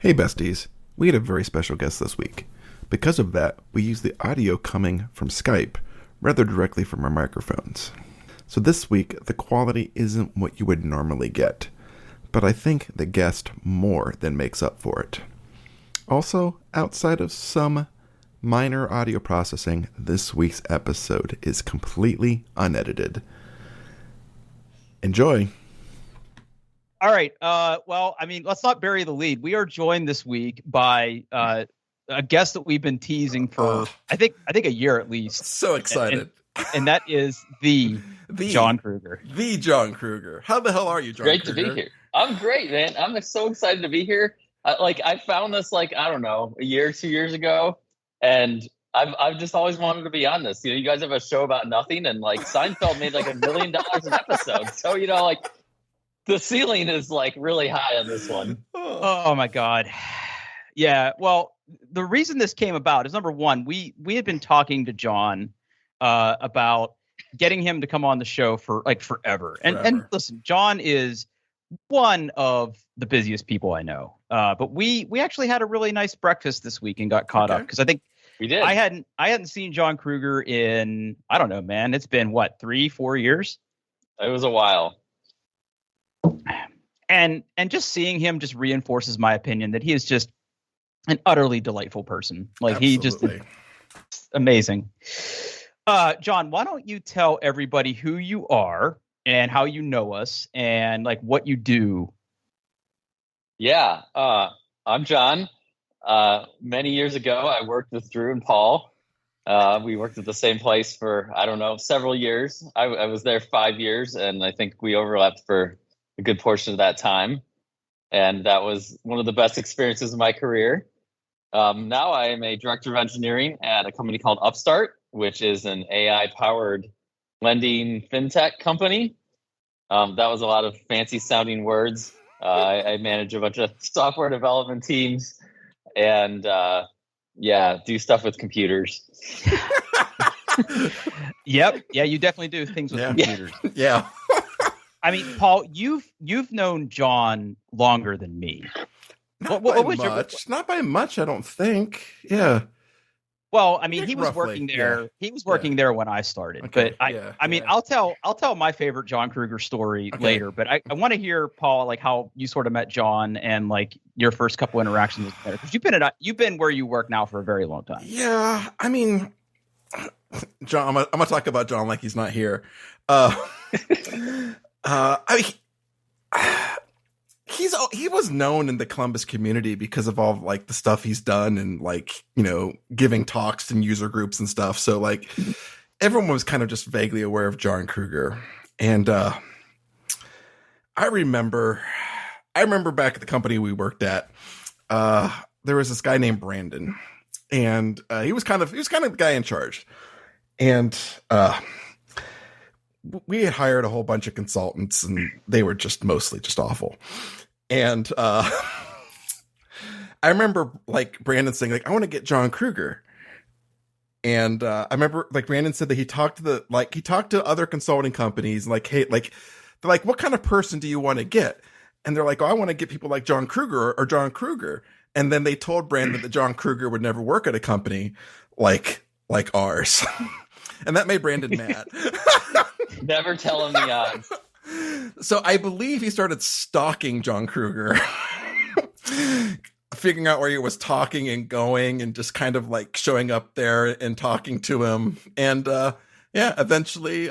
Hey besties, we had a very special guest this week. Because of that, we use the audio coming from Skype rather directly from our microphones. So this week, the quality isn't what you would normally get, but I think the guest more than makes up for it. Also, outside of some minor audio processing, this week's episode is completely unedited. Enjoy! All right. Let's not bury the lead. We are joined this week by a guest that we've been teasing for, I think a year at least. So excited. And that is the Jon Kruger. The Jon Kruger. How the hell are you, Jon Great Kruger? to be here. I'm great, man. I'm so excited to be here. I found this, a year, 2 years ago, and I've just always wanted to be on this. You guys have a show about nothing, and Seinfeld made $1 million an episode. So, the ceiling is really high on this one. Oh my God. Yeah. Well, the reason this came about is, number one, we had been talking to Jon about getting him to come on the show for forever. And listen, Jon is one of the busiest people I know. But we actually had a really nice breakfast this week and got caught up because I think we did. I hadn't seen Jon Kruger in, I don't know, man. It's been what, 3-4 years? It was a while. And just seeing him just reinforces my opinion that he is just an utterly delightful person. He just amazing. Jon, why don't you tell everybody who you are and how you know us and what you do? Yeah, I'm Jon. Many years ago, I worked with Drew and Paul. We worked at the same place for, several years. I was there 5 years, and I think we overlapped for a good portion of that time. And that was one of the best experiences of my career. Now I am a director of engineering at a company called Upstart, which is an AI-powered lending fintech company. That was a lot of fancy sounding words. I manage a bunch of software development teams and do stuff with computers. Yep. Yeah, you definitely do things with computers. Yeah. I mean, Paul, you've known Jon longer than me. Not by much, I don't think. Yeah. Well, I mean, he was roughly, working there. Yeah. He was working there when I started. Okay. But I mean, I'll tell my favorite Jon Kruger story later. But I want to hear, Paul, how you sort of met Jon and your first couple interactions with him. Because you've been where you work now for a very long time. Yeah, I mean, Jon, I'm gonna talk about Jon like he's not here. He was known in the Columbus community because of all the stuff he's done and giving talks in user groups and stuff. So everyone was kind of just vaguely aware of Jon Kruger. And I remember back at the company we worked at, there was this guy named Brandon, and he was kind of the guy in charge. And we had hired a whole bunch of consultants, and they were just mostly just awful. And I remember Brandon saying I want to get Jon Kruger. And I remember Brandon said that he talked to other consulting companies hey, they're what kind of person do you want to get? And they're I want to get people like Jon Kruger or Jon Kruger. And then they told Brandon that Jon Kruger would never work at a company like ours. And that made Brandon mad. Never tell him the odds. So I believe he started stalking Jon Kruger, figuring out where he was talking and going, and just kind of showing up there and talking to him. And eventually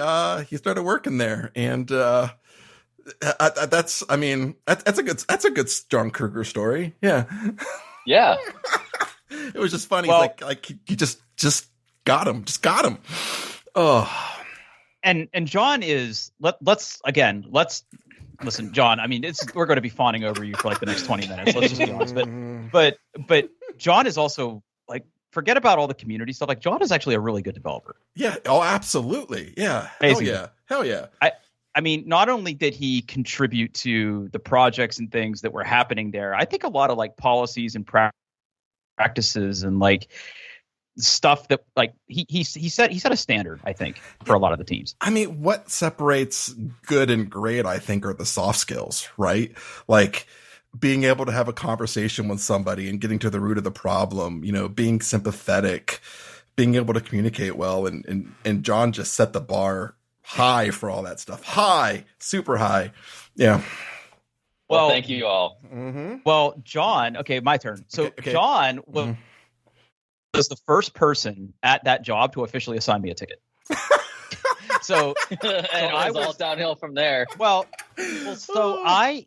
he started working there. And that's a good Jon Kruger story. Yeah. Yeah. It was just funny. Well, he just got him. Oh. And Jon is let's listen, Jon. I mean, we're going to be fawning over you for the next 20 minutes. Let's just be honest. But Jon is also forget about all the community stuff. Jon is actually a really good developer. Yeah. Oh, absolutely. Yeah. Amazing. Hell yeah. I mean, not only did he contribute to the projects and things that were happening there, I think a lot of policies and practices and stuff that he set a standard, I think, for a lot of the teams. I mean, what separates good and great, I think, are the soft skills, right? being able to have a conversation with somebody and getting to the root of the problem, being sympathetic, being able to communicate well. And Jon just set the bar high for all that stuff. High, super high. Yeah. Well, thank you all. Mm-hmm. Well, Jon, okay, my turn. So Okay. Jon was the first person at that job to officially assign me a ticket. So And it was all downhill from there. Well, so I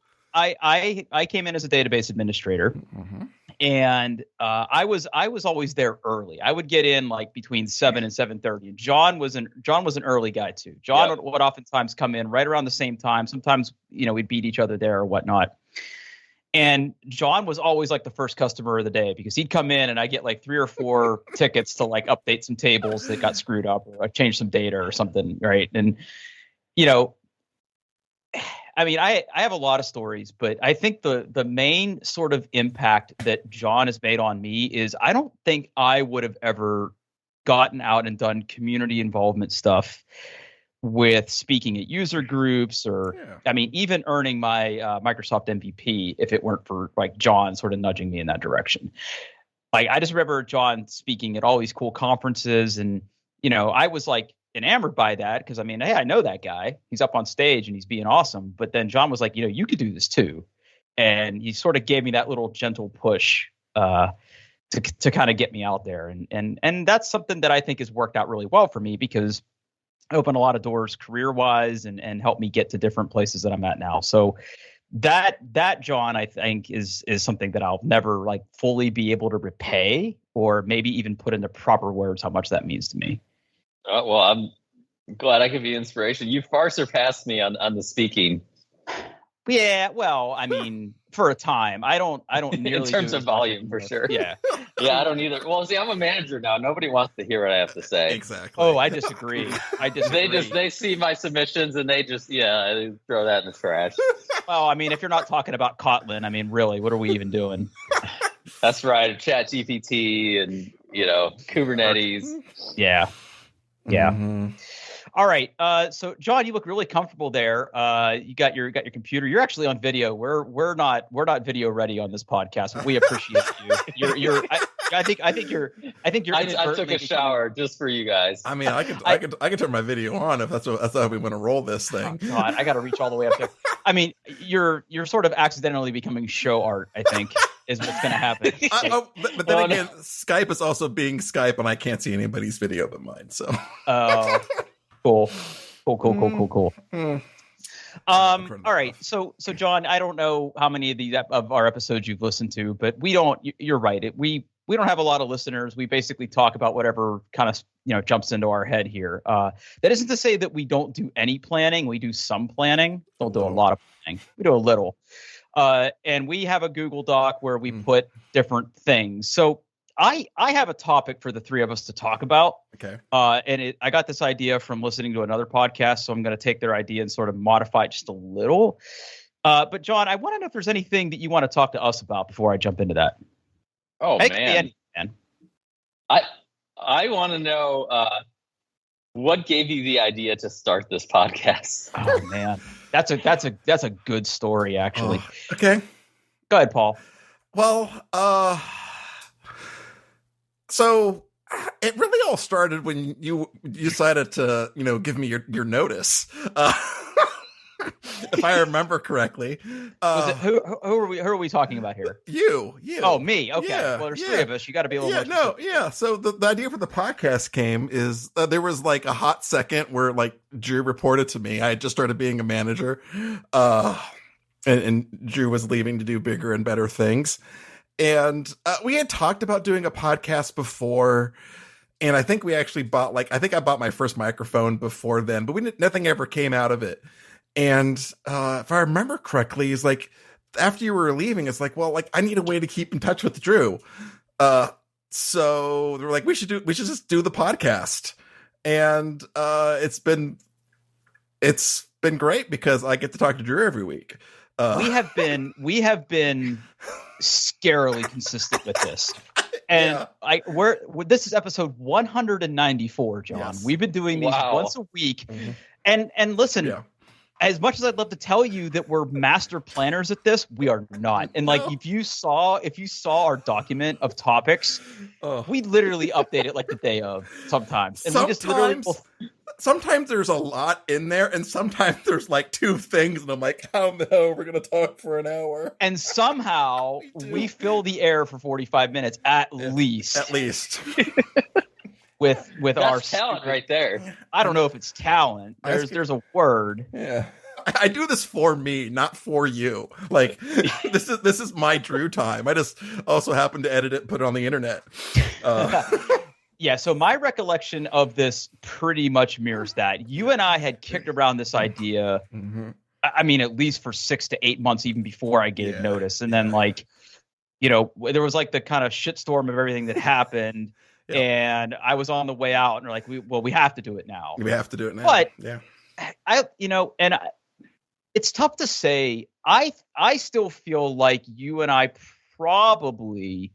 came in as a database administrator, Mm-hmm. and I was always there early. I would get in like between 7 and 7:30. And Jon was an early guy too. Jon would oftentimes come in right around the same time. Sometimes we'd beat each other there or whatnot. And Jon was always like the first customer of the day because he'd come in and I get like 3 or 4 tickets to like update some tables that got screwed up or change some data or something, right? And I mean, I have a lot of stories, but I think the main sort of impact that Jon has made on me is I don't think I would have ever gotten out and done community involvement stuff with speaking at user groups or, I mean, even earning my Microsoft MVP if it weren't for like Jon sort of nudging me in that direction. Like, I just remember Jon speaking at all these cool conferences and, I was like enamored by that because I mean, hey, I know that guy. He's up on stage and he's being awesome. But then Jon was like, you could do this too. And he sort of gave me that little gentle push to kind of get me out there. And that's something that I think has worked out really well for me because opened a lot of doors career-wise and helped me get to different places that I'm at now. So that Jon, I think, is something that I'll never like fully be able to repay or maybe even put into proper words how much that means to me. Well, I'm glad I could be inspiration. You far surpassed me on the speaking. Yeah, well, I mean, for a time, I don't nearly in terms of volume, for sure. Yeah. Yeah, I don't either. Well, see, I'm a manager now. Nobody wants to hear what I have to say. Exactly. Oh, I disagree. They see my submissions and they just they throw that in the trash. Well, I mean, if you're not talking about Kotlin, I mean, really, what are we even doing? That's right. ChatGPT and Kubernetes. Yeah. Yeah. Mm-hmm. All right. So Jon, you look really comfortable there. You got your computer. You're actually on video. We're not video ready on this podcast, but we appreciate you. I think you're. I took a shower just for you guys. I mean, I could turn my video on if that's how we want to roll this thing. Oh God, I got to reach all the way up there. I mean, you're sort of accidentally becoming show art, I think, is what's going to happen. But then again, Skype is also being Skype, and I can't see anybody's video but mine. So. Cool. All right. So Jon, I don't know how many of our episodes you've listened to, but you're right. We don't have a lot of listeners. We basically talk about whatever kind of, jumps into our head here. That isn't to say that we don't do any planning. We do some planning. Don't do a lot of planning. We do a little. And we have a Google Doc where we put different things. So I have a topic for the three of us to talk about. Okay. And I got this idea from listening to another podcast, so I'm going to take their idea and sort of modify it just a little. But Jon, I want to know if there's anything that you want to talk to us about before I jump into that. Oh, man. I want to know what gave you the idea to start this podcast. Oh man, that's a good story actually. Okay. Go ahead, Paul. Well, so it really all started when you decided to, give me your notice. If I remember correctly. Who are we talking about here? You. Oh, me. Okay. Yeah, well, there's three of us. You got to be a little more specific. So the idea for the podcast came is there was like a hot second where like Drew reported to me. I had just started being a manager, and Drew was leaving to do bigger and better things. And we had talked about doing a podcast before. And I think we actually bought I bought my first microphone before then, but nothing ever came out of it. And if I remember correctly, he's like, after you were leaving, it's like, well, I need a way to keep in touch with Drew. So they were like, we should just do the podcast. And it's been great because I get to talk to Drew every week. We have been scarily consistent with this. And this is episode 194, Jon. Yes. We've been doing these once a week. Mm-hmm. And listen, as much as I'd love to tell you that we're master planners at this, we are not. And like, if you saw our document of topics, we literally update it like the day of sometimes. And we just literally sometimes there's a lot in there, and sometimes there's like 2 things, and I'm like, how the hell we're gonna talk for an hour? And somehow we fill the air for 45 minutes at least. At least. with That's our talent right there. I don't know if it's talent. There's a word. Yeah. I do this for me, not for you. Like this is my Drew time. I just also happen to edit it and put it on the internet. Yeah, so my recollection of this pretty much mirrors that. You and I had kicked around this idea, I mean, at least for 6 to 8 months, even before I gave notice. And then, like, you know, there was like the kind of shitstorm of everything that happened. And I was on the way out, and we're like, we have to do it now. We have to do it now. But it's tough to say. I still feel like you and I probably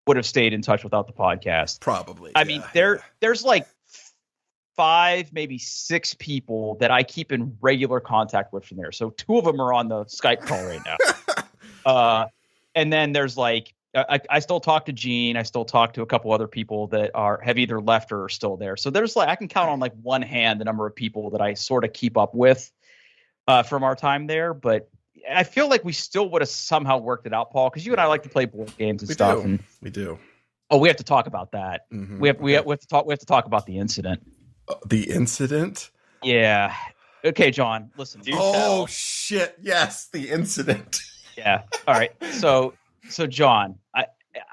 would have stayed in touch without the podcast. Probably. I mean, there's like 5, maybe 6 people that I keep in regular contact with from there. So 2 of them are on the Skype call right now. And then there's like, I still talk to Gene. I still talk to a couple other people that have either left or are still there. So there's like, I can count on like one hand the number of people that I sort of keep up with from our time there. But I feel like we still would have somehow worked it out, Paul, because you and I like to play board games and stuff. We do. Oh, we have to talk about that. Mm-hmm. We have to talk about the incident. The incident? Yeah. Okay, John. Listen. Shit! Yes, the incident. Yeah. All right. So John,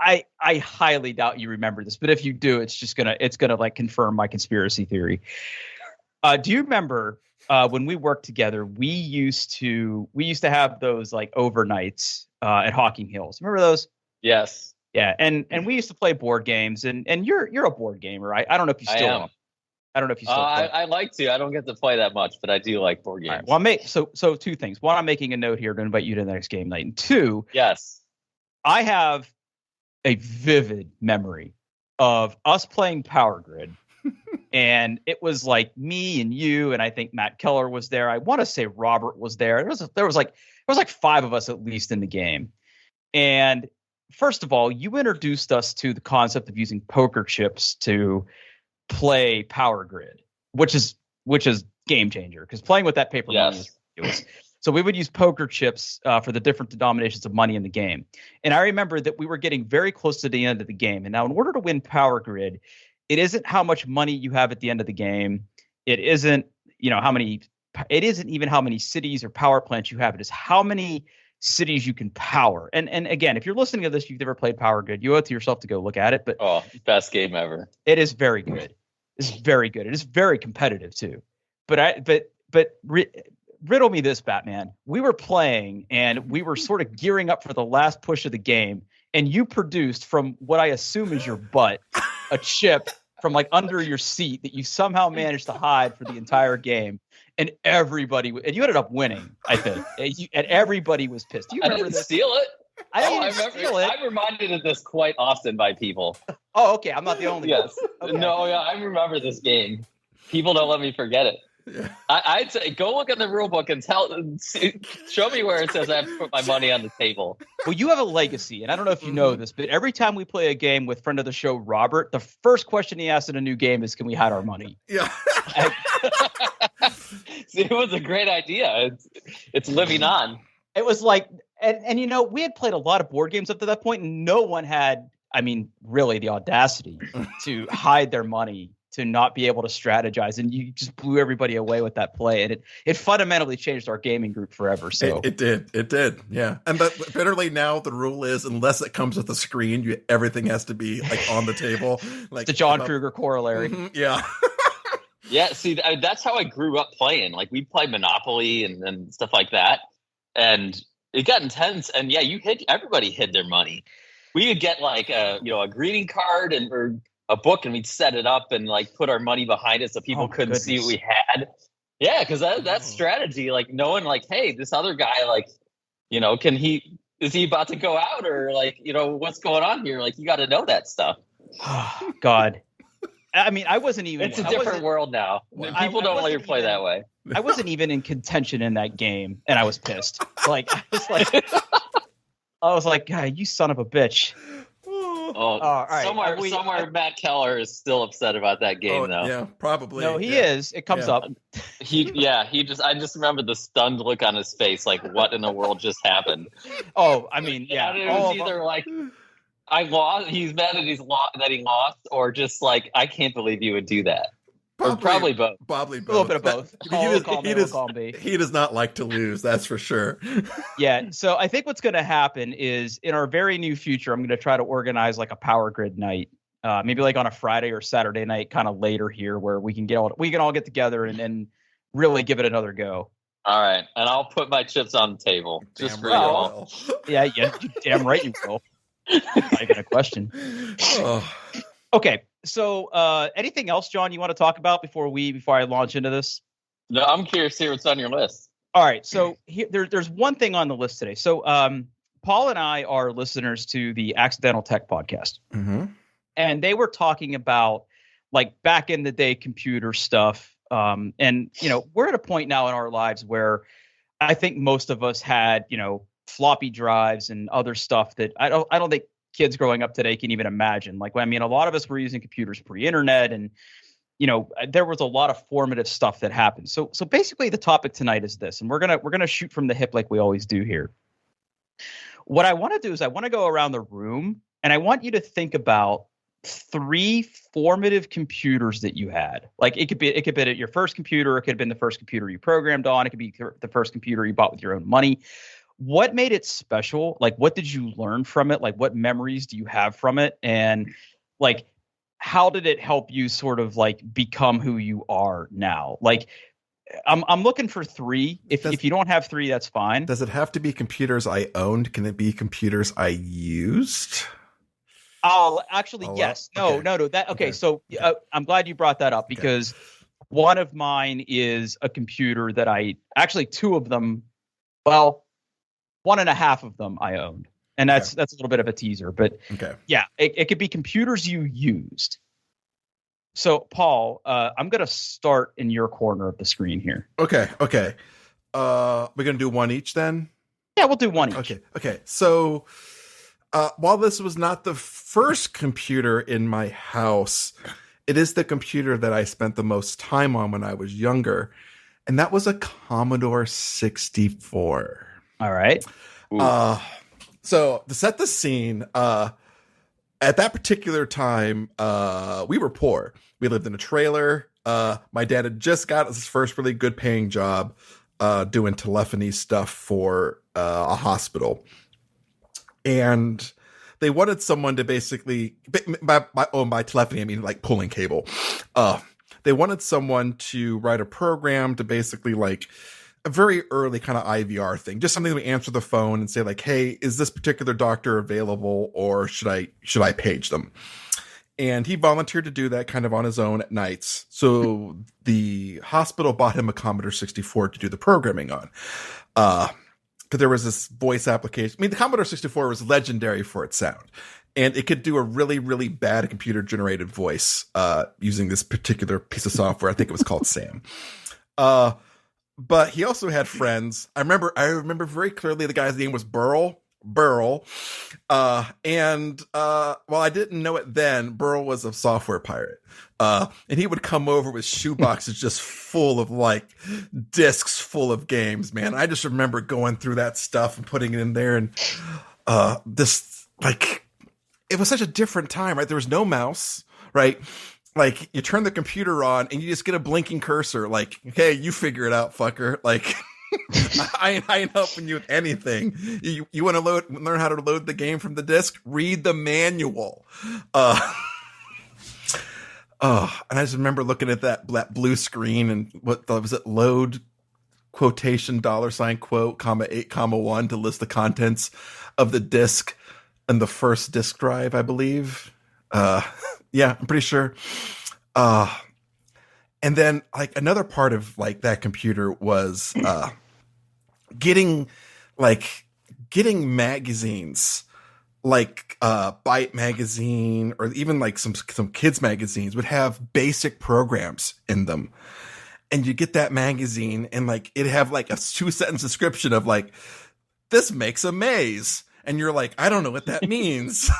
I highly doubt you remember this, but if you do, it's gonna like confirm my conspiracy theory. Do you remember? When we worked together, we used to have those like overnights at Hocking Hills. Remember those? Yes. Yeah, and we used to play board games, and you're a board gamer, right? I don't know if you still are. I don't know if you still play. I like to. I don't get to play that much, but I do like board games. All right, well, so 2 things. 1, I'm making a note here to invite you to the next game night, and 2, yes, I have a vivid memory of us playing Power Grid. And it was like me and you, and I think Matt Keller was there. I want to say Robert was there. There was like 5 of us at least in the game. And first of all, you introduced us to the concept of using poker chips to play Power Grid, which is game changer, because playing with that paper money is ridiculous. So we would use poker chips for the different denominations of money in the game. And I remember that we were getting very close to the end of the game. And now in order to win Power Grid, it isn't how much money you have at the end of the game. It isn't, it isn't even how many cities or power plants you have. It is how many cities you can power. And again, if you're listening to this, you've never played Power Grid, you owe it to yourself to go look at it. But best game ever. It is very good. It's very good. It is very competitive too. But riddle me this, Batman. We were playing and we were sort of gearing up for the last push of the game, and you produced from what I assume is your butt a chip from like under your seat that you somehow managed to hide for the entire game, and you ended up winning, I think, and everybody was pissed. Do you remember this? Steal it? I didn't steal it. I'm reminded of this quite often by people. Oh, okay. I'm not the only one. Okay. No, yeah, I remember this game. People don't let me forget it. Yeah. I'd say go look at the rule book and show me where it says I have to put my money on the table. Well, you have a legacy, and I don't know if you know this, but every time we play a game with friend of the show, Robert, the first question he asks in a new game is, can we hide our money? Yeah. See, it was a great idea. It's living on. It was like, and we had played a lot of board games up to that point, and no one had, really the audacity to hide their money, to not be able to strategize, and you just blew everybody away with that play, and it fundamentally changed our gaming group forever. So it did, yeah. And but literally now the rule is, unless it comes with a screen, everything has to be like on the table, like the Jon Kruger corollary. Yeah. Yeah, see, that's how I grew up playing. Like we played Monopoly and stuff like that, and it got intense. And yeah, everybody hid their money. We would get like a greeting card or a book, and we'd set it up and like put our money behind it so people couldn't see what we had. Yeah, because that's strategy. Like knowing, like, hey, this other guy, like, is he about to go out, or like, what's going on here? Like, you got to know that stuff. God, I wasn't even. It's a different world now. People don't let you play that way. I wasn't even in contention in that game, and I was pissed. Like I was like, God, you son of a bitch. All right. Somewhere Matt Keller is still upset about that game, though. Yeah, probably. No, he is. It comes up. I just remember the stunned look on his face, like, what in the world just happened? Oh, I mean, yeah. It was either like, I lost. He's mad that he lost, or just like, I can't believe you would do that. Probably both. Probably both. A little bit of both. He does not like to lose. That's for sure. Yeah. So I think what's going to happen is in our very new future, I'm going to try to organize like a power grid night, maybe like on a Friday or Saturday night, kind of later here, where we can all get together and really give it another go. All right, and I'll put my chips on the table just for you all. Yeah, you're damn right you will. Not even a question. Okay. So, anything else, John, you want to talk about before I launch into this? No, I'm curious to hear what's on your list. All right. So there's one thing on the list today. So, Paul and I are listeners to the Accidental Tech podcast, and they were talking about like back in the day computer stuff. And we're at a point now in our lives where I think most of us had floppy drives and other stuff that I don't think kids growing up today can even imagine. Like, I mean, a lot of us were using computers pre-internet, and there was a lot of formative stuff that happened. So basically, the topic tonight is this, and we're gonna shoot from the hip like we always do here. What I want to do is I want to go around the room, and I want you to think about 3 formative computers that you had. Like, it could be your first computer, it could have been the first computer you programmed on, it could be the first computer you bought with your own money. What made it special? Like, what did you learn from it? Like, what memories do you have from it? And like, how did it help you sort of like become who you are now? Like, I'm looking for 3. If you don't have 3, that's fine. Does it have to be computers I owned? Can it be computers I used? Oh, actually, yes. No. That okay. So I'm glad you brought that up because one of mine is a computer that actually 2 of them. Well, 1.5 of them I owned, and that's a little bit of a teaser. But yeah, it could be computers you used. So, Paul, I'm going to start in your corner of the screen here. Okay. We're going to do one each then? Yeah, we'll do one each. Okay. So, while this was not the first computer in my house, it is the computer that I spent the most time on when I was younger, and that was a Commodore 64. All right. So to set the scene, at that particular time, we were poor. We lived in a trailer. My dad had just got his first really good paying job, doing telephony stuff for a hospital. And they wanted someone to basically, by telephony, I mean like pulling cable. They wanted someone to write a program to basically like a very early kind of IVR thing, just something that we answer the phone and say like, hey, is this particular doctor available, or should I page them? And he volunteered to do that kind of on his own at nights. So the hospital bought him a Commodore 64 to do the programming on. Because there was this voice application. I mean, the Commodore 64 was legendary for its sound. And it could do a really, really bad computer-generated voice using this particular piece of software. I think it was called Sam. But he also had friends. I remember very clearly the guy's name was Burl. And while I didn't know it then, Burl was a software pirate. And he would come over with shoeboxes just full of like discs full of games, man. I just remember going through that stuff and putting it in there, and this like it was such a different time, right? There was no mouse, right? Like, you turn the computer on and you just get a blinking cursor. Like, okay, you figure it out, fucker. Like, I ain't helping you with anything. You want to learn how to load the game from the disk? Read the manual. And I just remember looking at that blue screen and what was it? Load quotation $ quote (8, 1) to list the contents of the disk and the first disk drive, I believe. Yeah, I'm pretty sure. And then like another part of like that computer was getting magazines like Byte magazine, or even like some kids magazines would have basic programs in them. and you get that magazine and like it have like a 2-sentence description of like, this makes a maze. And you're like, I don't know what that means.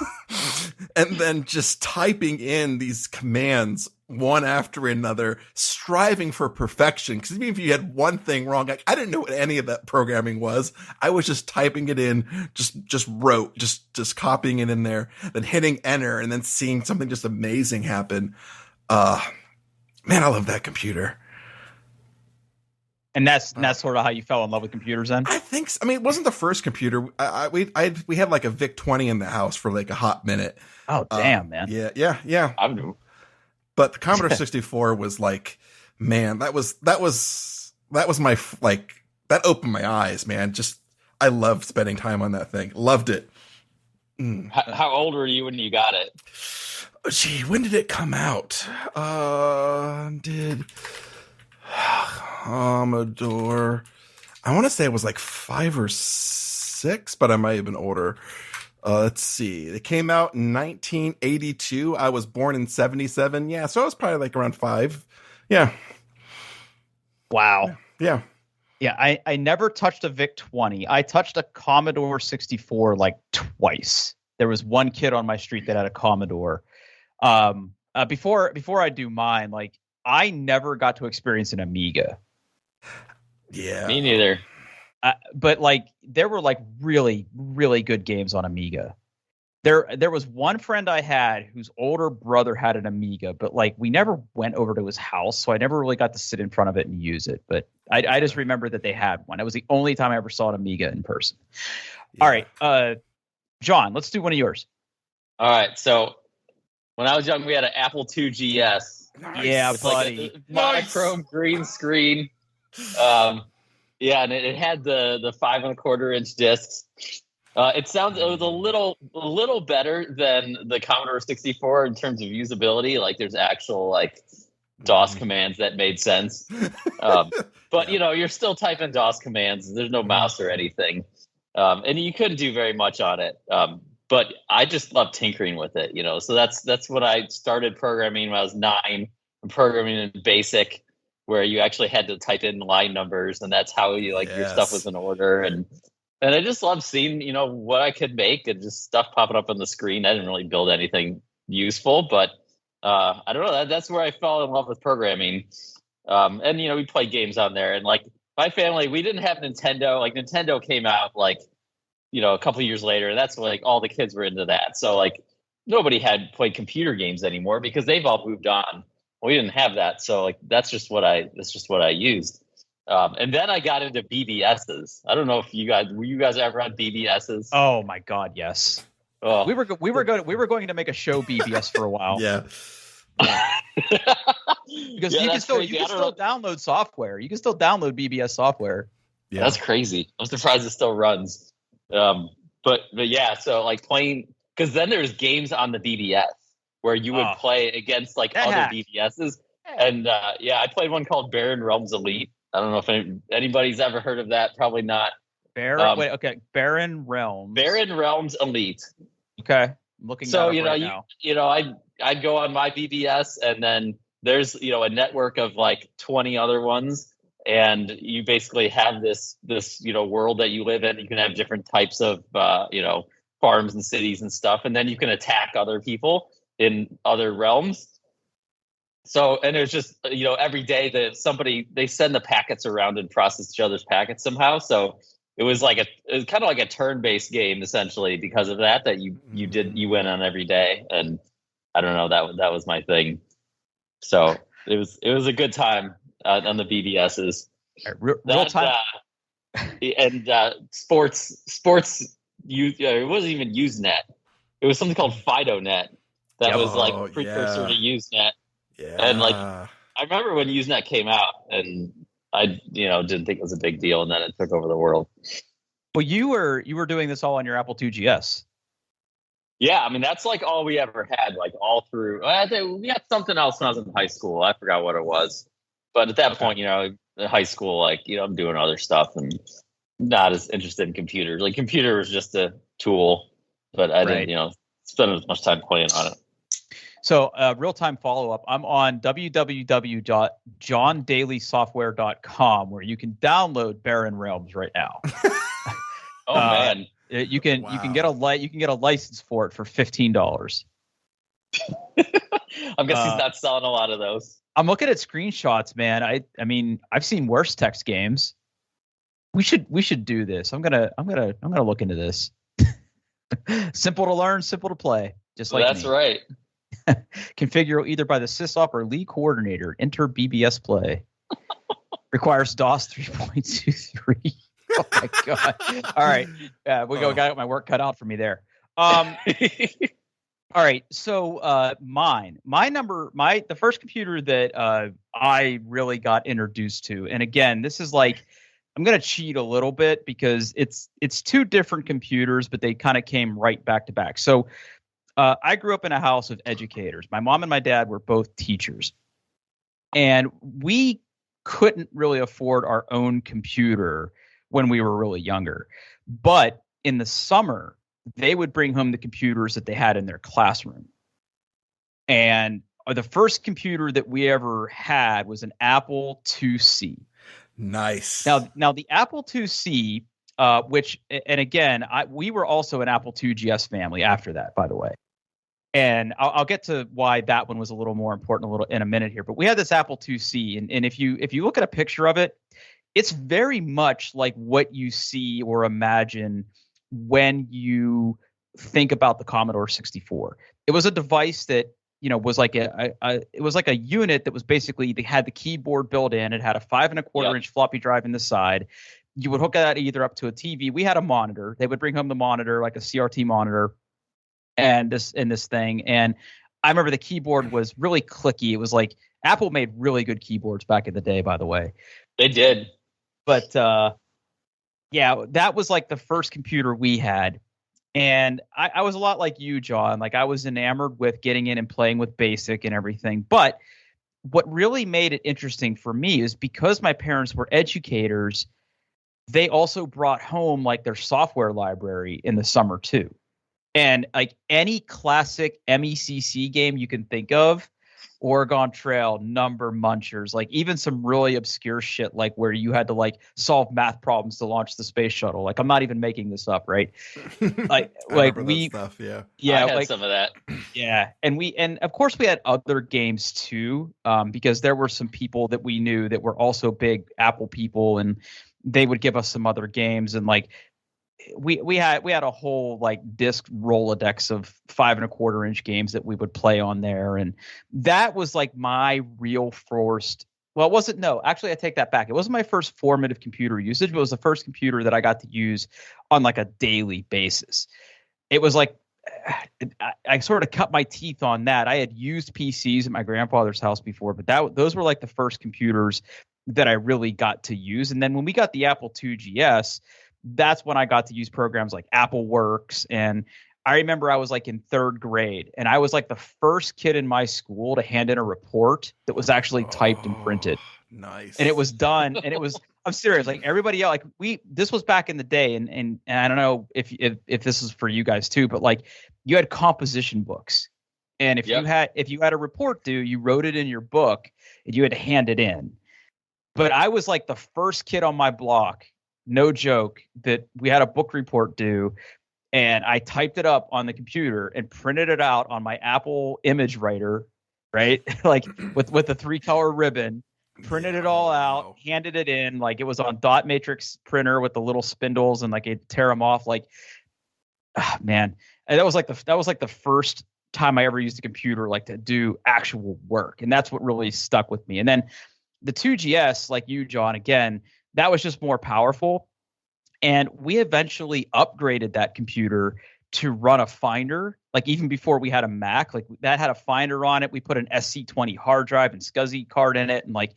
And then just typing in these commands one after another, striving for perfection. Because even if you had one thing wrong, like, I didn't know what any of that programming was. I was just typing it in, just copying it in there, then hitting enter, and then seeing something just amazing happen. Man, I love that computer. And that's sort of how you fell in love with computers then? I think so. I mean, it wasn't the first computer. We had like a VIC-20 in the house for like a hot minute. Oh, damn, man. Yeah. But the Commodore 64 was like, man, that was my, like, that opened my eyes, man. Just, I loved spending time on that thing. Loved it. How old were you when you got it? Gee, when did it come out? Commodore, I want to say it was like 5 or 6, but I might have been older. Let's see. It came out in 1982. I was born in 77. Yeah, so I was probably like around 5. Yeah. Wow. Yeah. Yeah, I never touched a VIC-20. I touched a Commodore 64 like twice. There was one kid on my street that had a Commodore. Before I do mine, like, I never got to experience an Amiga. Yeah. Me neither. But like there were like really, really good games on Amiga. There was one friend I had whose older brother had an Amiga, but like we never went over to his house, so I never really got to sit in front of it and use it. But I just remember that they had one. It was the only time I ever saw an Amiga in person. Yeah. All right, John, let's do one of yours. All right, so when I was young, we had an Apple II GS. Nice. Yeah, buddy. Like a monochrome green screen. Yeah, and it had the 5 1/4 inch discs. It was a little better than the Commodore 64 in terms of usability. Like there's actual like DOS commands that made sense. But you know, you're still typing DOS commands. There's no mouse or anything, and you couldn't do very much on it. But I just love tinkering with it, you know. So that's what I started programming when I was 9. I'm programming in BASIC, where you actually had to type in line numbers, and that's how you your stuff was in order. And I just love seeing, you know, what I could make and just stuff popping up on the screen. I didn't really build anything useful, but I don't know. That's where I fell in love with programming. And you know, we played games on there, and like my family, we didn't have Nintendo. Like Nintendo came out like, you know, a couple of years later. That's like all the kids were into that. So like nobody had played computer games anymore because they've all moved on. We didn't have that. So like that's just what I used. And then I got into BBSs. I don't know if you guys ever had BBSs? Oh my God, yes. Oh. We were going to make a show BBS for a while. Yeah. Because you can still download software. You can still download BBS software. Yeah. That's crazy. I'm surprised it still runs. But yeah, so like playing, because then there's games on the BBS where you would play against like other BBSs. And I played one called Barren Realms Elite. I don't know if anybody's ever heard of that. Probably not. Barren Realms. Barren Realms Elite. Okay. I'm looking so you know, now. I'd go on my BBS, and then there's, you know, a network of like 20 other ones, and you basically have this you know, world that you live in. You can have different types of you know, farms and cities and stuff, and then you can attack other people in other realms. So, and it's just, you know, every day that they send the packets around and process each other's packets somehow. So it was kind of like a turn-based game essentially because of that you went on every day. And I don't know, that was my thing. So it was a good time on the BBSs. Real time. And sports. It wasn't even Usenet. It was something called FidoNet that was like precursor to Usenet. Yeah. And like I remember when Usenet came out, and I, you know, didn't think it was a big deal, and then it took over the world. Well, you were doing this all on your Apple II GS. Yeah, I mean that's like all we ever had, like all through. I think we had something else when I was in high school. I forgot what it was, but at that point, you know, in high school, like, you know, I'm doing other stuff and not as interested in computers. Like computer was just a tool, but I didn't, you know, spend as much time playing on it. So real-time follow-up. I'm on www.johndailysoftware.com where you can download Barren Realms right now. Oh man. You can get a license for it for $15. I'm guessing he's not selling a lot of those. I'm looking at screenshots, man. I mean, I've seen worse text games. We should do this. I'm gonna look into this. Simple to learn, simple to play. Just like That's me. right. Configure either by the sysop or lead coordinator. Enter BBS play. Requires DOS 3.23. Oh my god! All right, got my work cut out for me there. All right, so the first computer that I really got introduced to, and again, this is like, I'm gonna cheat a little bit because it's two different computers, but they kind of came right back to back. So I grew up in a house of educators. My mom and my dad were both teachers, and we couldn't really afford our own computer when we were really younger. But in the summer, they would bring home the computers that they had in their classroom. And the first computer that we ever had was an Apple IIc. Nice. Now the Apple IIc, which, and again, we were also an Apple II GS family after that, by the way. And I'll get to why that one was a little more important in a minute here. But we had this Apple IIc, and if you look at a picture of it, it's very much like what you see or imagine when you think about the Commodore 64. It was a device that, was like it was like a unit that was basically, they had the keyboard built in. It had a 5 1/4 inch floppy drive in the side. You would hook that either up to a TV. We had a monitor. They would bring home the monitor, like a CRT monitor, and this thing. And I remember the keyboard was really clicky. It was like, Apple made really good keyboards back in the day, by the way. They did. But yeah, that was like the first computer we had. And I was a lot like you, John. Like, I was enamored with getting in and playing with BASIC and everything. But what really made it interesting for me is because my parents were educators, they also brought home like their software library in the summer too. And like any classic MECC game you can think of, Oregon Trail, Number Munchers, like even some really obscure shit, like where you had to like solve math problems to launch the space shuttle. Like, I'm not even making this up, right? Like we stuff, yeah. I had some of that. Yeah, and of course we had other games too, because there were some people that we knew that were also big Apple people, and they would give us some other games, and like we had a whole like disc Rolodex of 5 1/4 inch games that we would play on there. And that was like my real first, well, it wasn't, no, actually I take that back. It wasn't my first formative computer usage, but it was the first computer that I got to use on like a daily basis. It was like, I sort of cut my teeth on that. I had used PCs at my grandfather's house before, but those were like the first computers that I really got to use. And then when we got the Apple II GS, that's when I got to use programs like Apple Works. And I remember I was like in 3rd grade, and I was like the first kid in my school to hand in a report that was actually typed and printed. Nice. And it was done. And it was, I'm serious. Like everybody else, like this was back in the day. And I don't know if this is for you guys too, but like you had composition books. And if you had a report due, you wrote it in your book and you had to hand it in. But I was like the first kid on my block, no joke, that we had a book report due, and I typed it up on the computer and printed it out on my Apple image writer, right? Like with the 3-color ribbon, printed it all out, handed it in, like it was on dot matrix printer with the little spindles, and like it'd tear them off. Like, man, and that was like the first time I ever used a computer like to do actual work, and that's what really stuck with me. And then the 2GS, like you, John, again, that was just more powerful. And we eventually upgraded that computer to run a Finder. Like even before we had a Mac, like that had a Finder on it. We put an SC20 hard drive and SCSI card in it. And like,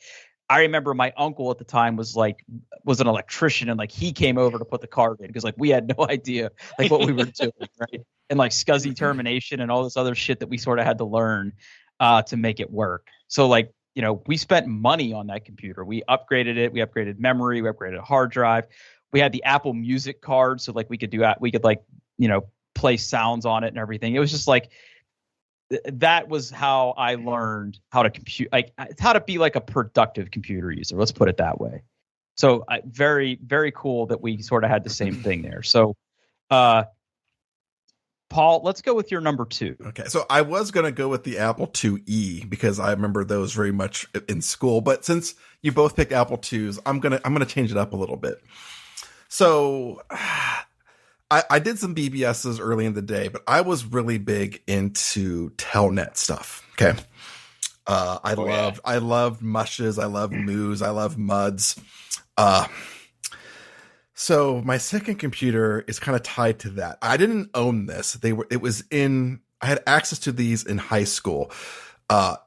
I remember my uncle at the time was an electrician, and like he came over to put the card in because like we had no idea like what we were doing, right? And like SCSI termination and all this other shit that we sort of had to learn to make it work. So like, we spent money on that computer. We upgraded it. We upgraded memory. We upgraded a hard drive. We had the Apple Music card, so like we could like play sounds on it and everything. It was just like that was how I learned how to compute, like how to be like a productive computer user. Let's put it that way. So very, very cool that we sort of had the same thing there. So, Paul, let's go with your number 2. Okay, so I was gonna go with the Apple IIe because I remember those very much in school. But since you both picked Apple IIs, I'm gonna change it up a little bit. So I did some BBSs early in the day, but I was really big into Telnet stuff. Okay, I loved mushes, I loved moos, I loved muds. So my second computer is kind of tied to that. I didn't own this. I had access to these in high school.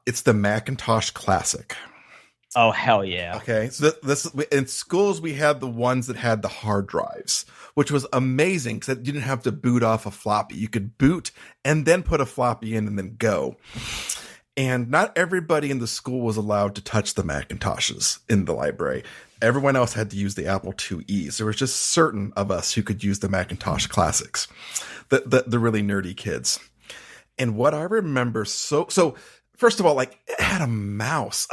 It's the Macintosh Classic. Oh, hell yeah. Okay. So this in schools, we had the ones that had the hard drives, which was amazing because you didn't have to boot off a floppy. You could boot and then put a floppy in and then go. And not everybody in the school was allowed to touch the Macintoshes in the library. Everyone else had to use the Apple IIes. There was just certain of us who could use the Macintosh Classics, the really nerdy kids. And what I remember, so first of all, like it had a mouse,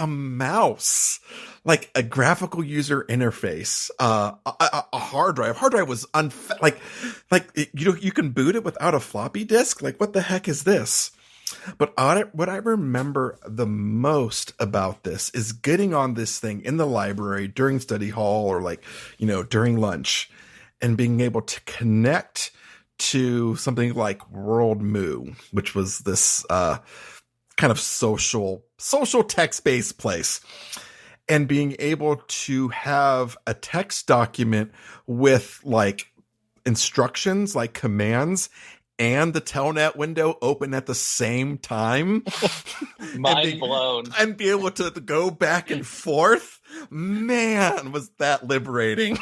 like a graphical user interface, a hard drive. Hard drive was you can boot it without a floppy disk. Like what the heck is this? But what I remember the most about this is getting on this thing in the library during study hall or during lunch and being able to connect to something like World Moo, which was this kind of social text-based place, and being able to have a text document with like instructions, like commands, and the Telnet window open at the same time. Mind blown. And be able to go back and forth. Man, was that liberating.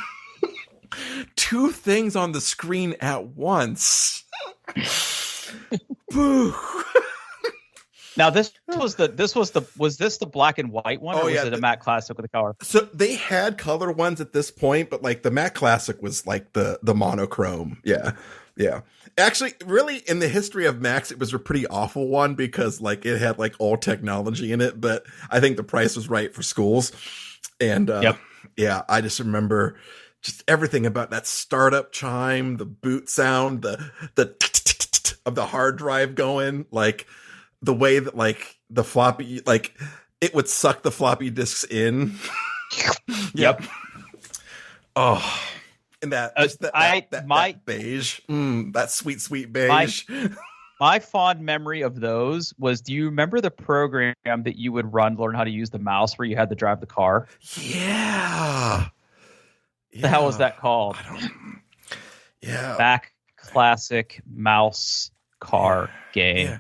2 things on the screen at once. Boo. Now was this the black and white one, or was it a Mac Classic with a color? So they had color ones at this point, but like the Mac Classic was like the monochrome. Yeah. Yeah. Actually, really, in the history of Macs, it was a pretty awful one because like it had like old technology in it, but I think the price was right for schools. And yeah, I just remember just everything about that startup chime, the boot sound, the of the hard drive going, like the way that like the floppy, like it would suck the floppy disks in. Yep. Oh. And that beige, that sweet beige. My fond memory of those was, do you remember the program that you would run to learn how to use the mouse where you had to drive the car? Yeah. What the hell was that called? Yeah. Mac Classic mouse car game. Yeah.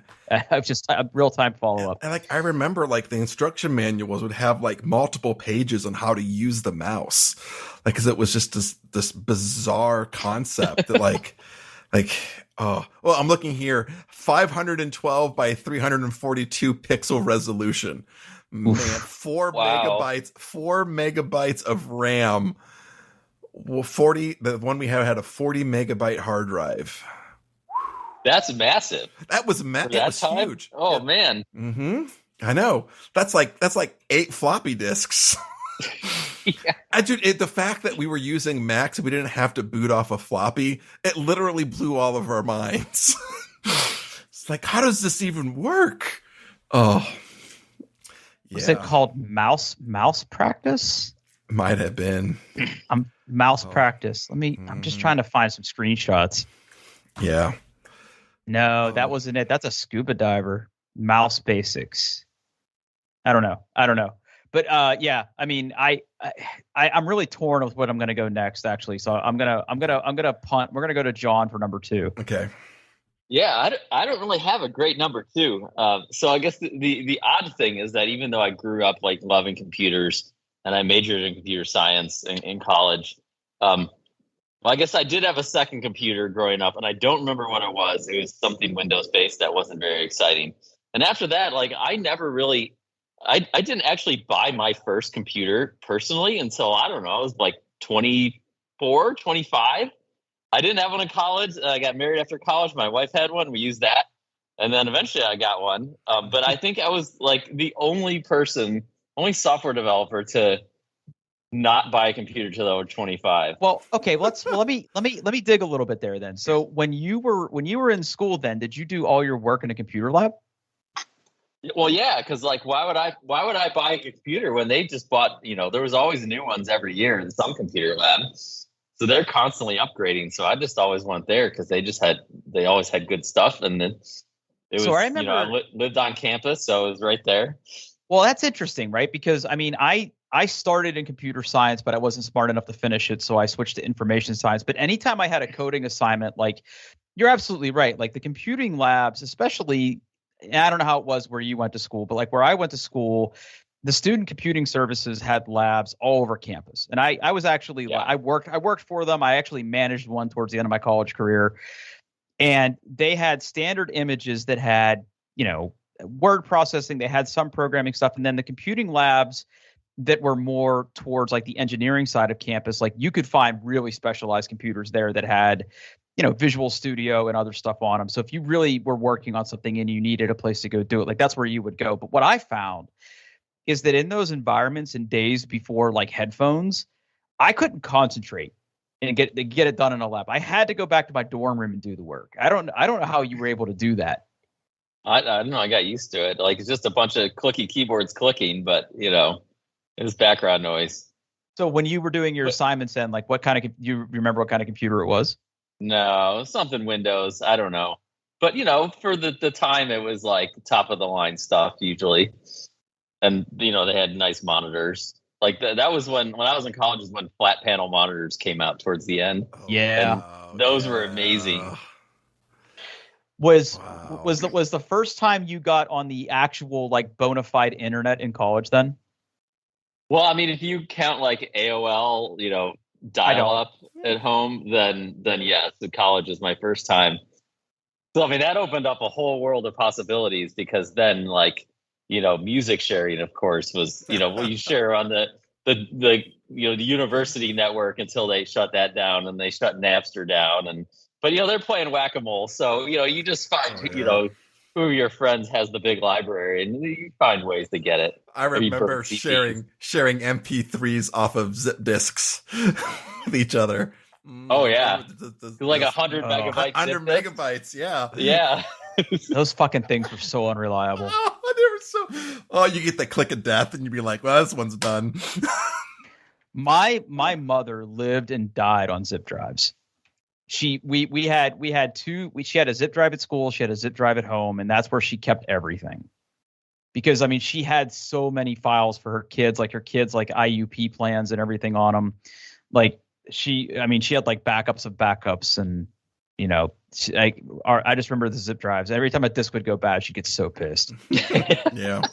I've just a real-time follow-up. And like I remember like the instruction manuals would have like multiple pages on how to use the mouse. Like cuz it was just this bizarre concept that like oh, well, I'm looking here, 512 by 342 pixel resolution. Man, 4 megabytes of RAM. Well, the one we had a 40 megabyte hard drive. That's massive. That was huge. Oh yeah. Man. Mm-hmm. I know. That's like 8 floppy disks. Yeah. Dude, the fact that we were using Macs and we didn't have to boot off a floppy, it literally blew all of our minds. It's like, how does this even work? Oh, yeah. Was it called mouse practice? Might have been. Mouse practice. I'm just trying to find some screenshots. Yeah. No, that wasn't it. That's a scuba diver. Mouse basics. I don't know. But yeah, I mean, I'm really torn with what I'm going to go next, actually. So I'm gonna punt. We're gonna go to John for number 2. Okay. Yeah, I don't really have a great number 2. So I guess the odd thing is that even though I grew up like loving computers and I majored in computer science in college, well, I guess I did have a second computer growing up, and I don't remember what it was. It was something Windows-based that wasn't very exciting. And after that, like I never really, I didn't actually buy my first computer personally until, I don't know, I was like 24, 25. I didn't have one in college. I got married after college. My wife had one. We used that. And then eventually I got one. But I think I was like the only software developer to not buy a computer till I was 25. Well, okay, let me dig a little bit there then. So when you were in school then, did you do all your work in a computer lab? Well, yeah, because like why would I buy a computer when they just bought, there was always new ones every year in some computer lab. So they're constantly upgrading. So I just always went there because they always had good stuff. And then it was, So I remember, I lived on campus, so it was right there. Well, that's interesting, right? Because I mean, I started in computer science, but I wasn't smart enough to finish it. So I switched to information science. But anytime I had a coding assignment, like you're absolutely right. Like the computing labs, especially, and I don't know how it was where you went to school, but like where I went to school, the student computing services had labs all over campus. And I was actually, I worked for them. I actually managed one towards the end of my college career. And they had standard images that had, word processing. They had some programming stuff. And then the computing labs that were more towards like the engineering side of campus, like you could find really specialized computers there that had, Visual Studio and other stuff on them. So if you really were working on something and you needed a place to go do it, like that's where you would go. But what I found is that in those environments in days before like headphones, I couldn't concentrate and get it done in a lab. I had to go back to my dorm room and do the work. I don't know how you were able to do that. I don't know. I got used to it. Like it's just a bunch of clicky keyboards clicking, but it was background noise. So when you were doing your assignments, then like what kind of you remember what kind of computer it was? No, something Windows. I don't know. But, for the time, it was like top of the line stuff usually. And, they had nice monitors. Like that was when I was in college is when flat panel monitors came out towards the end. Yeah. And those were amazing. Was the first time you got on the actual like bona fide internet in college then? Well, I mean, if you count like AOL, dial up at home, then yes, the college is my first time. So I mean that opened up a whole world of possibilities because then like music sharing of course was what you share on the university network until they shut that down and they shut Napster down but they're playing whack-a-mole, so you just find who of your friends has the big library and you find ways to get it. I remember sharing MP3s off of zip disks with each other. Oh yeah, like 100 megabytes. 100 megabytes, yeah. Yeah. Those fucking things were so unreliable. You get the click of death and you'd be like, well, this one's done. My mother lived and died on zip drives. She had a zip drive at school, she had a zip drive at home, and that's where she kept everything. Because I mean, she had so many files for her kids, like IUP plans and everything on them. Like she had like backups of backups, and I just remember the zip drives. Every time a disk would go bad, she'd get so pissed. Yeah,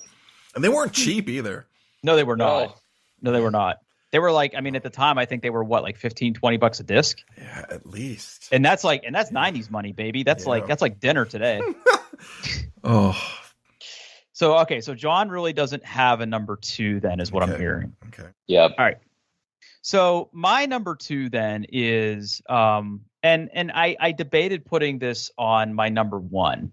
and they weren't cheap either. No, they were not. No, they were not. They were like, I mean, at the time, I think they were what, like $15-$20 a disc? Yeah, at least. And that's 90s money, baby. That's like dinner today. Oh. So John really doesn't have a number 2 then, is what I'm hearing. Okay. Yeah. All right. So my number 2 then is, and I debated putting this on my number 1.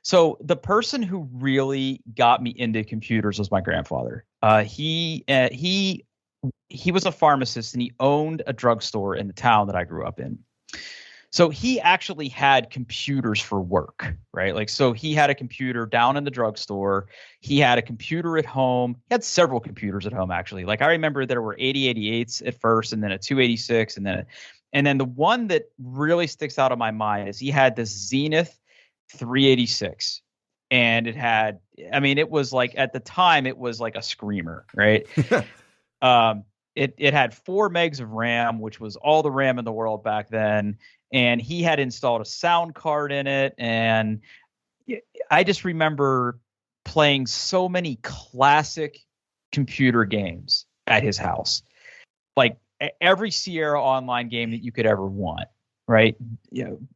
So the person who really got me into computers was my grandfather. He was a pharmacist and he owned a drugstore in the town that I grew up in. So he actually had computers for work, right? Like, so he had a computer down in the drugstore. He had a computer at home. He had several computers at home, actually. Like, I remember there were 8088s at first, and then a 286, and then the one that really sticks out of my mind is he had this Zenith 386. And it had, I mean, it was like, at the time, it was like a screamer, right? It had 4 megs of RAM, which was all the RAM in the world back then. And he had installed a sound card in it. And I just remember playing so many classic computer games at his house. Like every Sierra Online game that you could ever want. Right.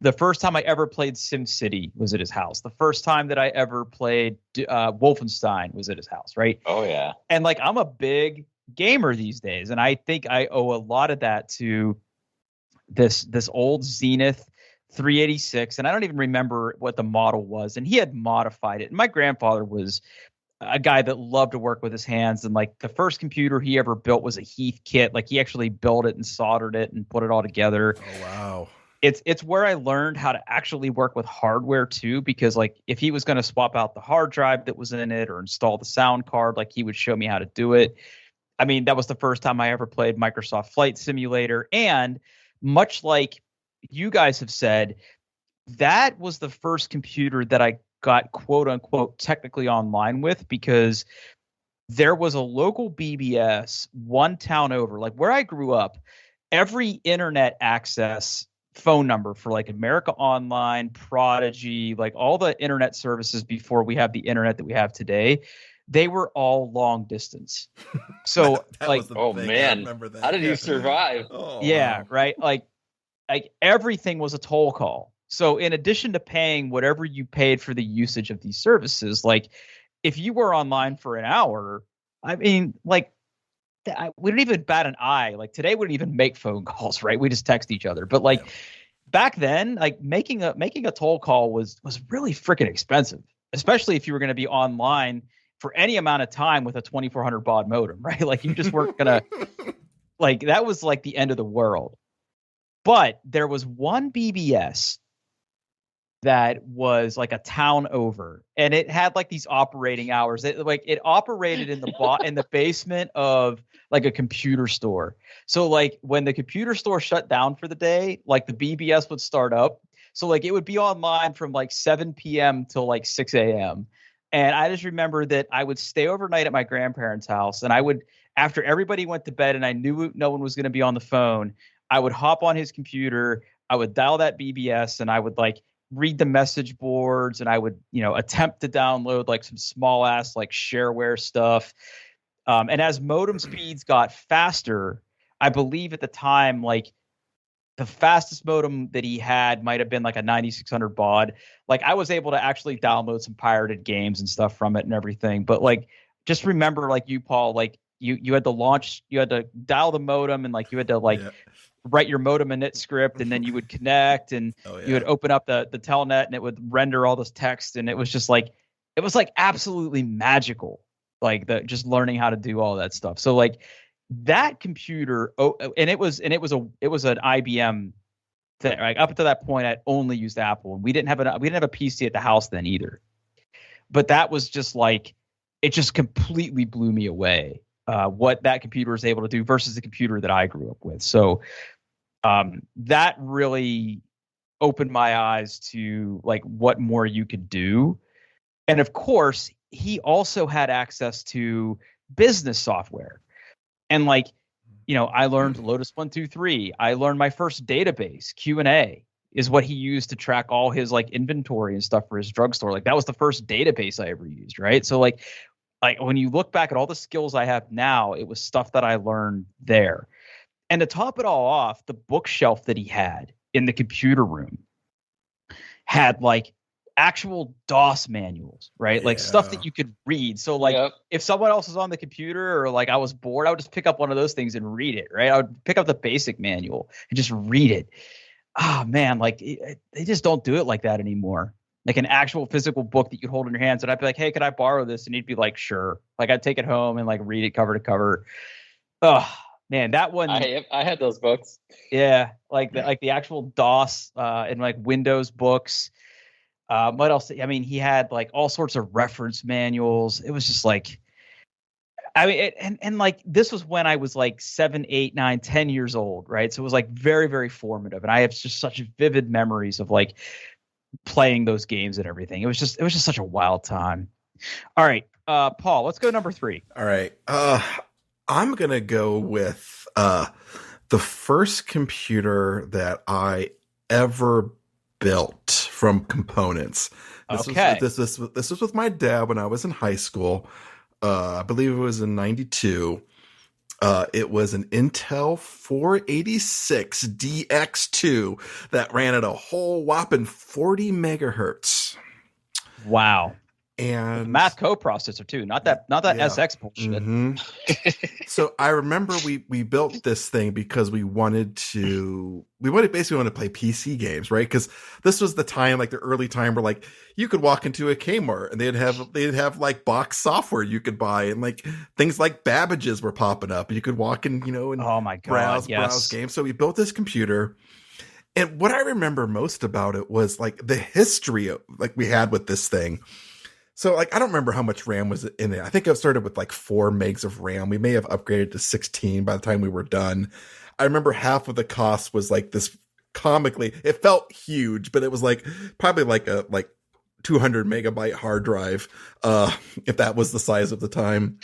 The first time I ever played SimCity was at his house. The first time that I ever played Wolfenstein was at his house. Right. Oh, yeah. And like, I'm a big gamer these days. And I think I owe a lot of that to this old Zenith 386, and I don't even remember what the model was, and he had modified it. And my grandfather was a guy that loved to work with his hands, and like the first computer he ever built was a Heath kit. Like he actually built it and soldered it and put it all together. Oh wow. It's where I learned how to actually work with hardware too, because like if he was going to swap out the hard drive that was in it or install the sound card, like he would show me how to do it. I mean, that was the first time I ever played Microsoft Flight Simulator. And much like you guys have said, that was the first computer that I got quote unquote technically online with, because there was a local BBS one town over, like where I grew up. Every internet access phone number for like America Online, Prodigy, like all the internet services before we have the internet that we have today, they were all long distance. So that like, was the Oh thing. I man, remember that. how did you survive? Oh, yeah, wow. right. Like everything was a toll call. So in addition to paying whatever you paid for the usage of these services, like if you were online for an hour, I mean, like we don't even bat an eye. Like today, we don't even make phone calls, right? We just text each other. But like back then, like making a toll call was really freaking expensive, especially if you were going to be online for any amount of time with a 2400 baud modem, right? Like you just weren't gonna like that was like the end of the world. But there was one BBS that was like a town over, and it had like these operating hours. It operated in the basement of like a computer store. So like when the computer store shut down for the day, like the BBS would start up. So like it would be online from like 7 p.m. till like 6 a.m. And I just remember that I would stay overnight at my grandparents' house, and I would, after everybody went to bed and I knew no one was going to be on the phone, I would hop on his computer, I would dial that BBS, and I would like read the message boards, and I would, attempt to download like some small ass like shareware stuff. And as modem speeds got faster, I believe at the time, like the fastest modem that he had might have been like a 9600 baud. Like I was able to actually download some pirated games and stuff from it and everything. But like, just remember, like you, Paul, like you had to dial the modem, and like you had to like write your modem init script, and then you would connect, and you would open up the telnet, and it would render all this text, and it was just like absolutely magical, like just learning how to do all that stuff. So like that computer, and it was an IBM thing. Like up until that point, I'd only used Apple, and we didn't have a PC at the house then either. But that was just like, it just completely blew me away. What that computer was able to do versus the computer that I grew up with. So that really opened my eyes to like what more you could do. And of course, he also had access to business software. And like, I learned Lotus 123. I learned my first database, Q&A, is what he used to track all his like inventory and stuff for his drugstore. Like that was the first database I ever used, right? So like when you look back at all the skills I have now, it was stuff that I learned there. And to top it all off, the bookshelf that he had in the computer room had like actual DOS manuals, right? Like stuff that you could read. So like if someone else was on the computer or like I was bored, I would just pick up one of those things and read it, right? I would pick up the basic manual and just read it. Oh man, like they just don't do it like that anymore. Like an actual physical book that you'd hold in your hands. And I'd be like, hey, could I borrow this? And he'd be like, sure. Like I'd take it home and like read it cover to cover. Oh man, that one. I had those books. Yeah. Like the actual DOS and like Windows books. What else? I mean, he had like all sorts of reference manuals. It was just like, I mean, and like this was when I was like 7, 8, 9, 10 years old, right? So it was like very, very formative. And I have just such vivid memories of like playing those games and everything. It was just such a wild time. All right, Paul, let's go number 3. All right. I'm going to go with the first computer that I ever built from components. This was with my dad when I was in high school. I believe it was in 92. It was an Intel 486 DX2 that ran at a whole whopping 40 megahertz. Wow. And math coprocessor too, not that SX bullshit. Mm-hmm. So I remember we built this thing because we basically want to play PC games, right? Because this was the time, like the early time, where like you could walk into a Kmart and they'd have like box software you could buy, and like things like Babbage's were popping up. You could walk in, and oh my God, browse games. So we built this computer. And what I remember most about it was like the history of like we had with this thing. So like, I don't remember how much RAM was in it. I think I started with like 4 megs of RAM. We may have upgraded to 16 by the time we were done. I remember half of the cost was like this it felt huge, but it was like probably like a 200 megabyte hard drive. If that was the size of the time.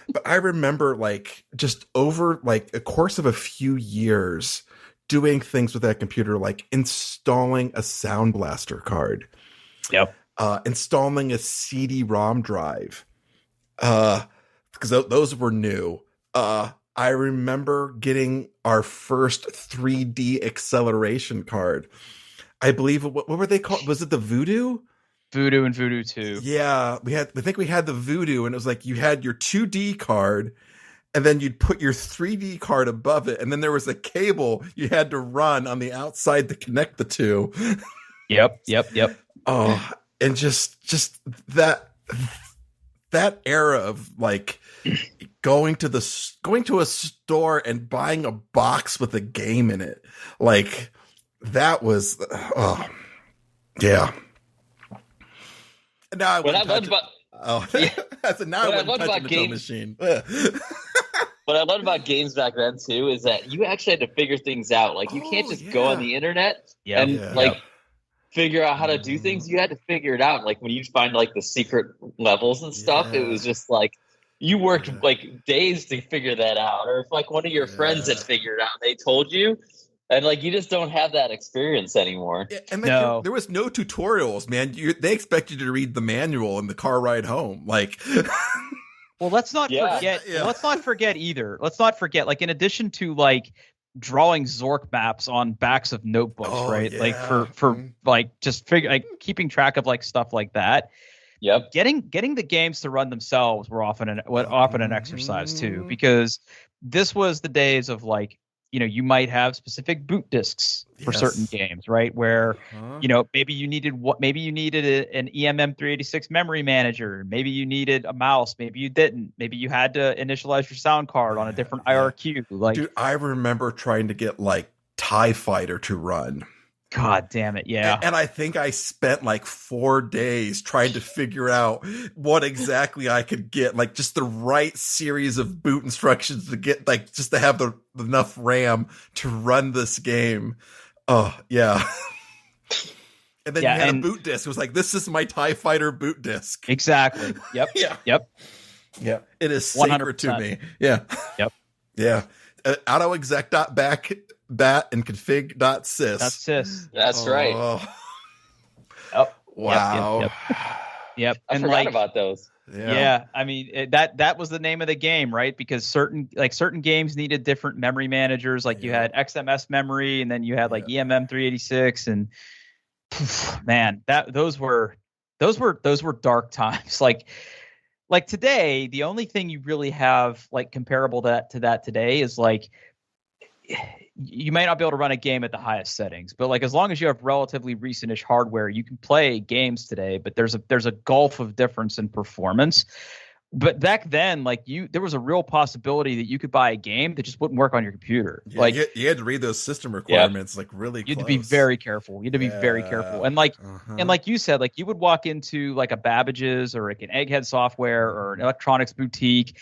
But I remember like just over like a course of a few years doing things with that computer, like installing a Sound Blaster card. Yep. Installing a CD-ROM drive, because those were new. I remember getting our first 3D acceleration card. I believe, what were they called? Was it the Voodoo? Voodoo and Voodoo 2. Yeah, I think we had the Voodoo, and it was like you had your 2D card, and then you'd put your 3D card above it, and then there was a cable you had to run on the outside to connect the two. Yep. Oh. And just that era of like going to a store and buying a box with a game in it, like that was yeah. And now I wouldn't touch it. Now I wouldn't touch a machine. What I loved about games back then too is that you actually had to figure things out. Like you can't just go on the internet figure out how to do things. You had to figure it out. Like when you find like the secret levels and stuff, it was just like you worked like days to figure that out. Or if like one of your friends had figured it out, they told you, and like you just don't have that experience anymore. Yeah, and like, there was no tutorials, man. They expect you to read the manual in the car ride home. Like, well, let's not forget. Yeah. Let's not forget either. Let's not forget. Like, in addition to like drawing Zork maps on backs of notebooks, right? Yeah. Like for like just keeping track of like stuff like that. Yep. Getting the games to run themselves were often an exercise too, because this was the days of like, you might have specific boot disks for certain games, right? Where, maybe you needed an EMM386 memory manager. Maybe you needed a mouse. Maybe you didn't. Maybe you had to initialize your sound card on a different IRQ. Like, dude, I remember trying to get like TIE Fighter to run. God damn it. Yeah. And I think I spent like 4 days trying to figure out what exactly I could get, like just the right series of boot instructions to get, like just to have enough RAM to run this game. Oh, yeah. And then you had a boot disk. It was like, this is my TIE Fighter boot disk. Exactly. Yep. Yep. Yeah. It is sacred 100%. To me. Yeah. Yep. Yeah. Autoexec.back that and config.sys. That's sys. That's right. Yep. Wow. Yep. I forgot about those. Yeah. I mean, that was the name of the game, right? Because certain games needed different memory managers. Like you had XMS memory, and then you had like EMM386, and man, those were dark times. Like today, the only thing you really have like comparable to that today is like, you may not be able to run a game at the highest settings, but like as long as you have relatively recent-ish hardware, you can play games today. But there's a gulf of difference in performance. But back then, like there was a real possibility that you could buy a game that just wouldn't work on your computer. Yeah, like you had to read those system requirements like really close. You had to be very careful. And like and like you said, like you would walk into like a Babbage's or like an Egghead Software or an electronics boutique,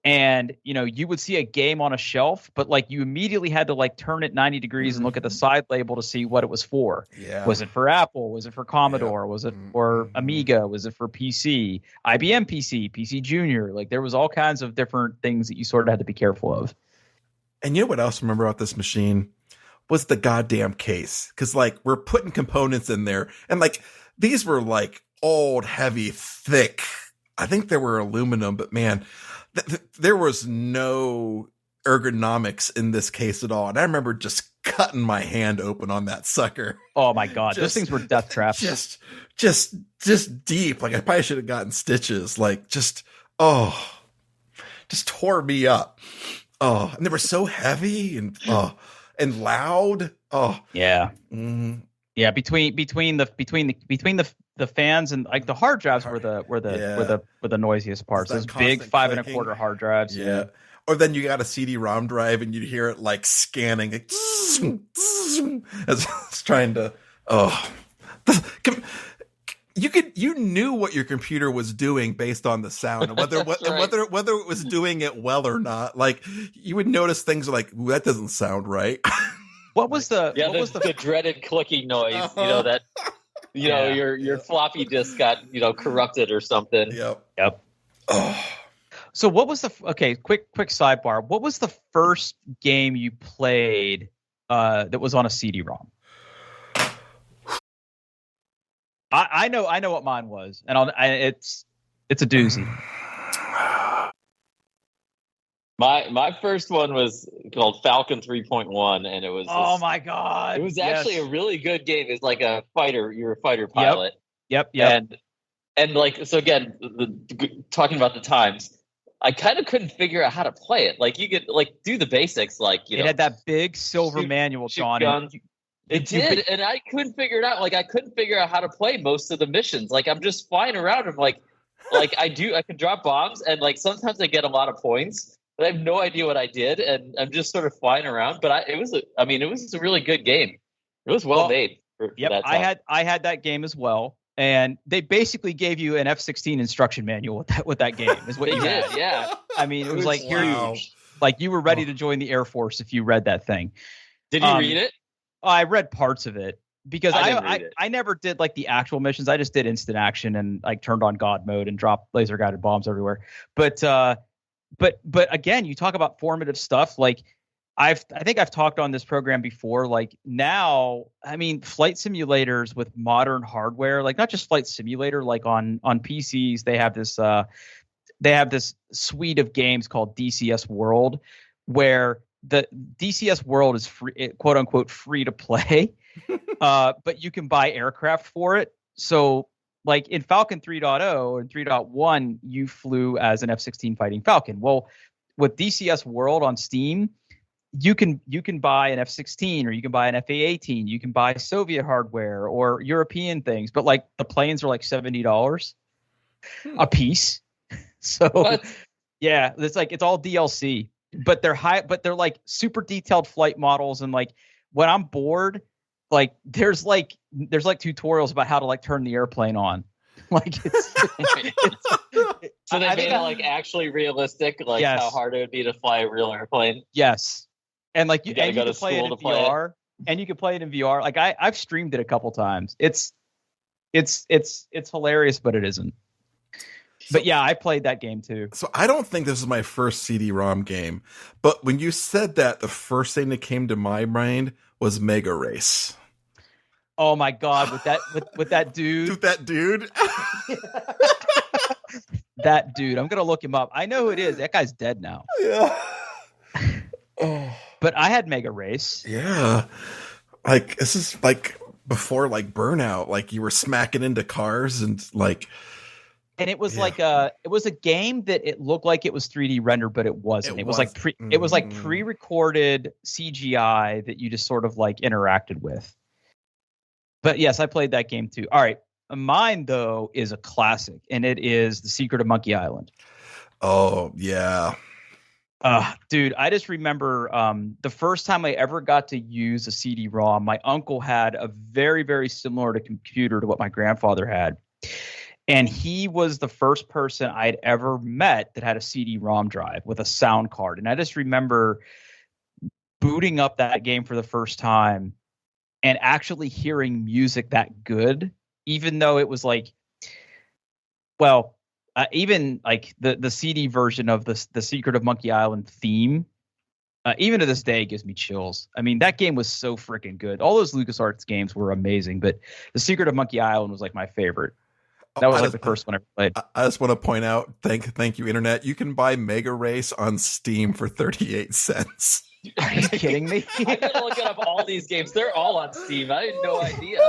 and you would see a game on a shelf, but like you immediately had to like turn it 90 degrees and look at the side label to see what it was for. Yeah. Was it for Apple? Was it for Commodore? Was it for Amiga? Was it for PC? IBM PC Junior? Like there was all kinds of different things that you sort of had to be careful of. And you know what else I remember about this machine was the goddamn case. Cause like we're putting components in there, and like these were like old, heavy, thick. I think they were aluminum, but man, there was no ergonomics in this case at all. And I remember just cutting my hand open on that sucker. Oh my God, those things were death traps. Just deep. Like I probably should have gotten stitches. Like just tore me up. Oh, and they were so heavy and loud. Oh yeah. Mm-hmm. Yeah, between the fans and like the hard drives were the noisiest parts. Those big 5 1/4 hard drives. Yeah. Or then you got a CD-ROM drive and you'd hear it like scanning, like, as it's trying to. You knew what your computer was doing based on the sound, and whether it was doing it well or not. Like you would notice things like, that doesn't sound right. What was the dreaded clicking noise? Uh-huh. Your floppy disk got corrupted or something. Yep. Oh. So what was quick sidebar. What was the first game you played that was on a CD-ROM? I know what mine was, and it's a doozy. My first one was called Falcon 3.1, and it was my God! It was actually a really good game. It's like a fighter. You're a fighter pilot. Yep. And like, so again, talking about the times, I kind of couldn't figure out how to play it. Like you could do the basics, it had that big silver manual, John. It did, and I couldn't figure it out. Like I couldn't figure out how to play most of the missions. Like I'm just flying around. I'm like I can drop bombs, and like sometimes I get a lot of points, but I have no idea what I did, and I'm just sort of flying around. But it was a really good game. It was well made. For that time. I had that game as well. And they basically gave you an F-16 instruction manual with that game. Is what you did, had. yeah. I mean, it was like like you were ready to join the Air Force if you read that thing. Did you read it? I read parts of it because I never did like the actual missions. I just did instant action and like turned on God mode and dropped laser guided bombs everywhere. But again, you talk about formative stuff like. I think I've talked on this program before. Like now, I mean, flight simulators with modern hardware, like not just Flight Simulator, like on PCs, they have this suite of games called DCS World, where the DCS World is free, quote unquote, free to play, but you can buy aircraft for it. So, like in Falcon 3.0 and 3.1, you flew as an F-16 Fighting Falcon. Well, with DCS World on Steam. You can buy an F-16 or you can buy an FA-18. You can buy Soviet hardware or European things, but like the planes are like $70 a piece. So yeah, it's all DLC, but they're like super detailed flight models. And like when I'm bored, like there's like tutorials about how to like turn the airplane on. Like so they made it like actually realistic, like yes. How hard it would be to fly a real airplane. Yes. And like you can play it in VR, and you can play it in VR. Like I've streamed it a couple times. It's hilarious, but it isn't. But yeah, I played that game too. So I don't think this is my first CD-ROM game, but when you said that, the first thing that came to my mind was Mega Race. Oh my God, with that dude. With that dude. That dude. I'm gonna look him up. I know who it is. That guy's dead now. Yeah. Oh. But I had Mega Race. Yeah. Like this is like before like Burnout, like you were smacking into cars and like and it was like it was a game that it looked like it was 3D rendered, but it wasn't. It was like it was like pre-recorded CGI that you just sort of like interacted with. But yes, I played that game too. All right. Mine though is a classic, and it is The Secret of Monkey Island. Oh, yeah. Dude, I just remember the first time I ever got to use a CD-ROM, my uncle had a very, very similar to computer to what my grandfather had. And he was the first person I'd ever met that had a CD-ROM drive with a sound card. And I just remember booting up that game for the first time and actually hearing music that good, even though it was like, well, even like the CD version of the Secret of Monkey Island theme, even to this day, gives me chills. I mean, that game was so freaking good. All those LucasArts games were amazing, but the Secret of Monkey Island was like my favorite. That was like the first one I ever played. I just want to point out, thank you, Internet. You can buy Mega Race on Steam for 38 cents. Are you kidding me? I've been looking up all these games. They're all on Steam. I had no idea.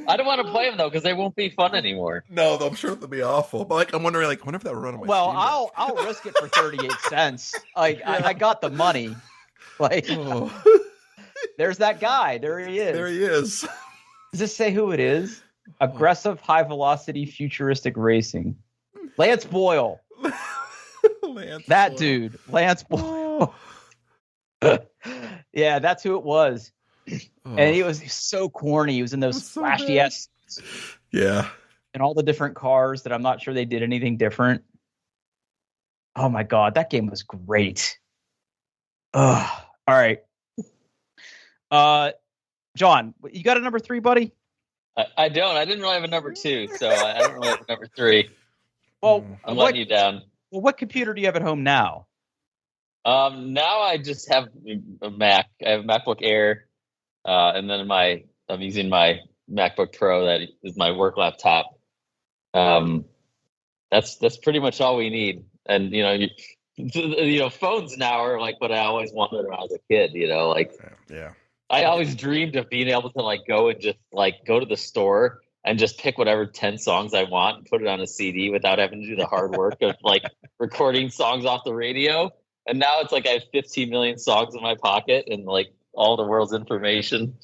I don't want to play them though because they won't be fun anymore. No, I'm sure they'll be awful. But like, I'm wondering, like, whenever that run on my Well, Steam Deck. I'll risk it for 38 cents. Like I got the money. Like there's that guy. There he is. There he is. Does this say who it is? Aggressive, high velocity, futuristic racing. Lance Boyle. Dude, Lance Boyle. Yeah, that's who it was. And he was so corny. He was in those flashy ass. Yeah. And all the different cars that I'm not sure they did anything different. Oh my God, that game was great. All right. John, you got a number 3, buddy? I don't. I didn't really have a number 2, so I don't really have a number 3. Well, I'm letting you down. Well, what computer do you have at home now? Now I just have a Mac. I have a MacBook Air, and then I'm using my MacBook Pro. That is my work laptop. That's pretty much all we need. And phones now are like what I always wanted when I was a kid. Yeah. I always dreamed of being able to like go and just like go to the store and just pick whatever 10 songs I want and put it on a CD without having to do the hard work of like recording songs off the radio. And now it's like I have 15 million songs in my pocket and like all the world's information.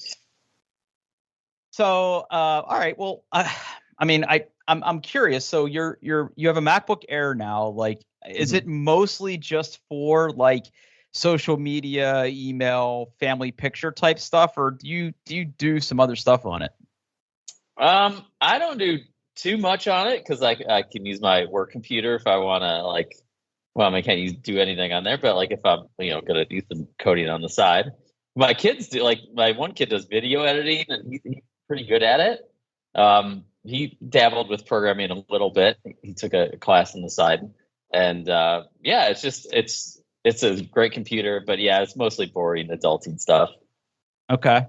So, all right. Well, I'm curious. So you have a MacBook Air now. Like, is it mostly just for like social media, email, family picture type stuff, or do you do some other stuff on it? I don't do too much on it because I can use my work computer if I want to I can't do anything on there, but like if I'm gonna do some coding on the side. My kids do, like my one kid does video editing and he's pretty good at it. He dabbled with programming a little bit. He took a class on the side, and it's a great computer, but yeah, it's mostly boring adulting stuff. Okay.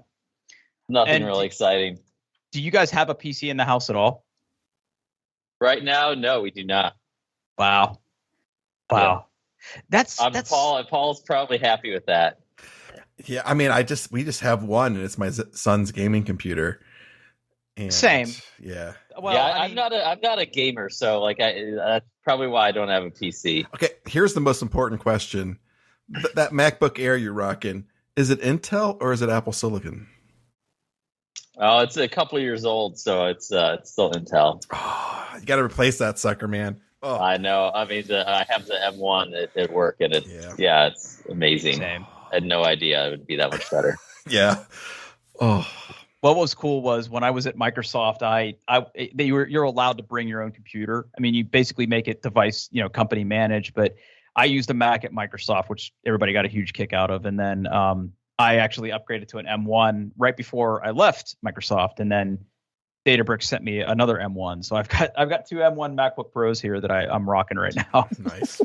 Nothing really exciting. Do you guys have a PC in the house at all? Right now, no, we do not. Wow. Yeah. That's Paul's probably happy with that. Yeah, I mean, we just have one, and it's my son's gaming computer. And, same. Yeah. Well, yeah, I'm not a gamer, so like that's probably why I don't have a PC. Okay, here's the most important question: that MacBook Air you're rocking, is it Intel or is it Apple Silicon? Oh, it's a couple of years old, so it's still Intel. Oh, you got to replace that sucker, man. Oh. I know. I mean, I have the M1 at work, and it's amazing. Same. I had no idea it would be that much better. Yeah. Oh. What was cool was when I was at Microsoft, you're allowed to bring your own computer. I mean, you basically make it device, company managed, but I used a Mac at Microsoft, which everybody got a huge kick out of. And then I actually upgraded to an M1 right before I left Microsoft, and then Databricks sent me another M1. So I've got 2 M1 MacBook Pros here that I'm rocking right now. Nice.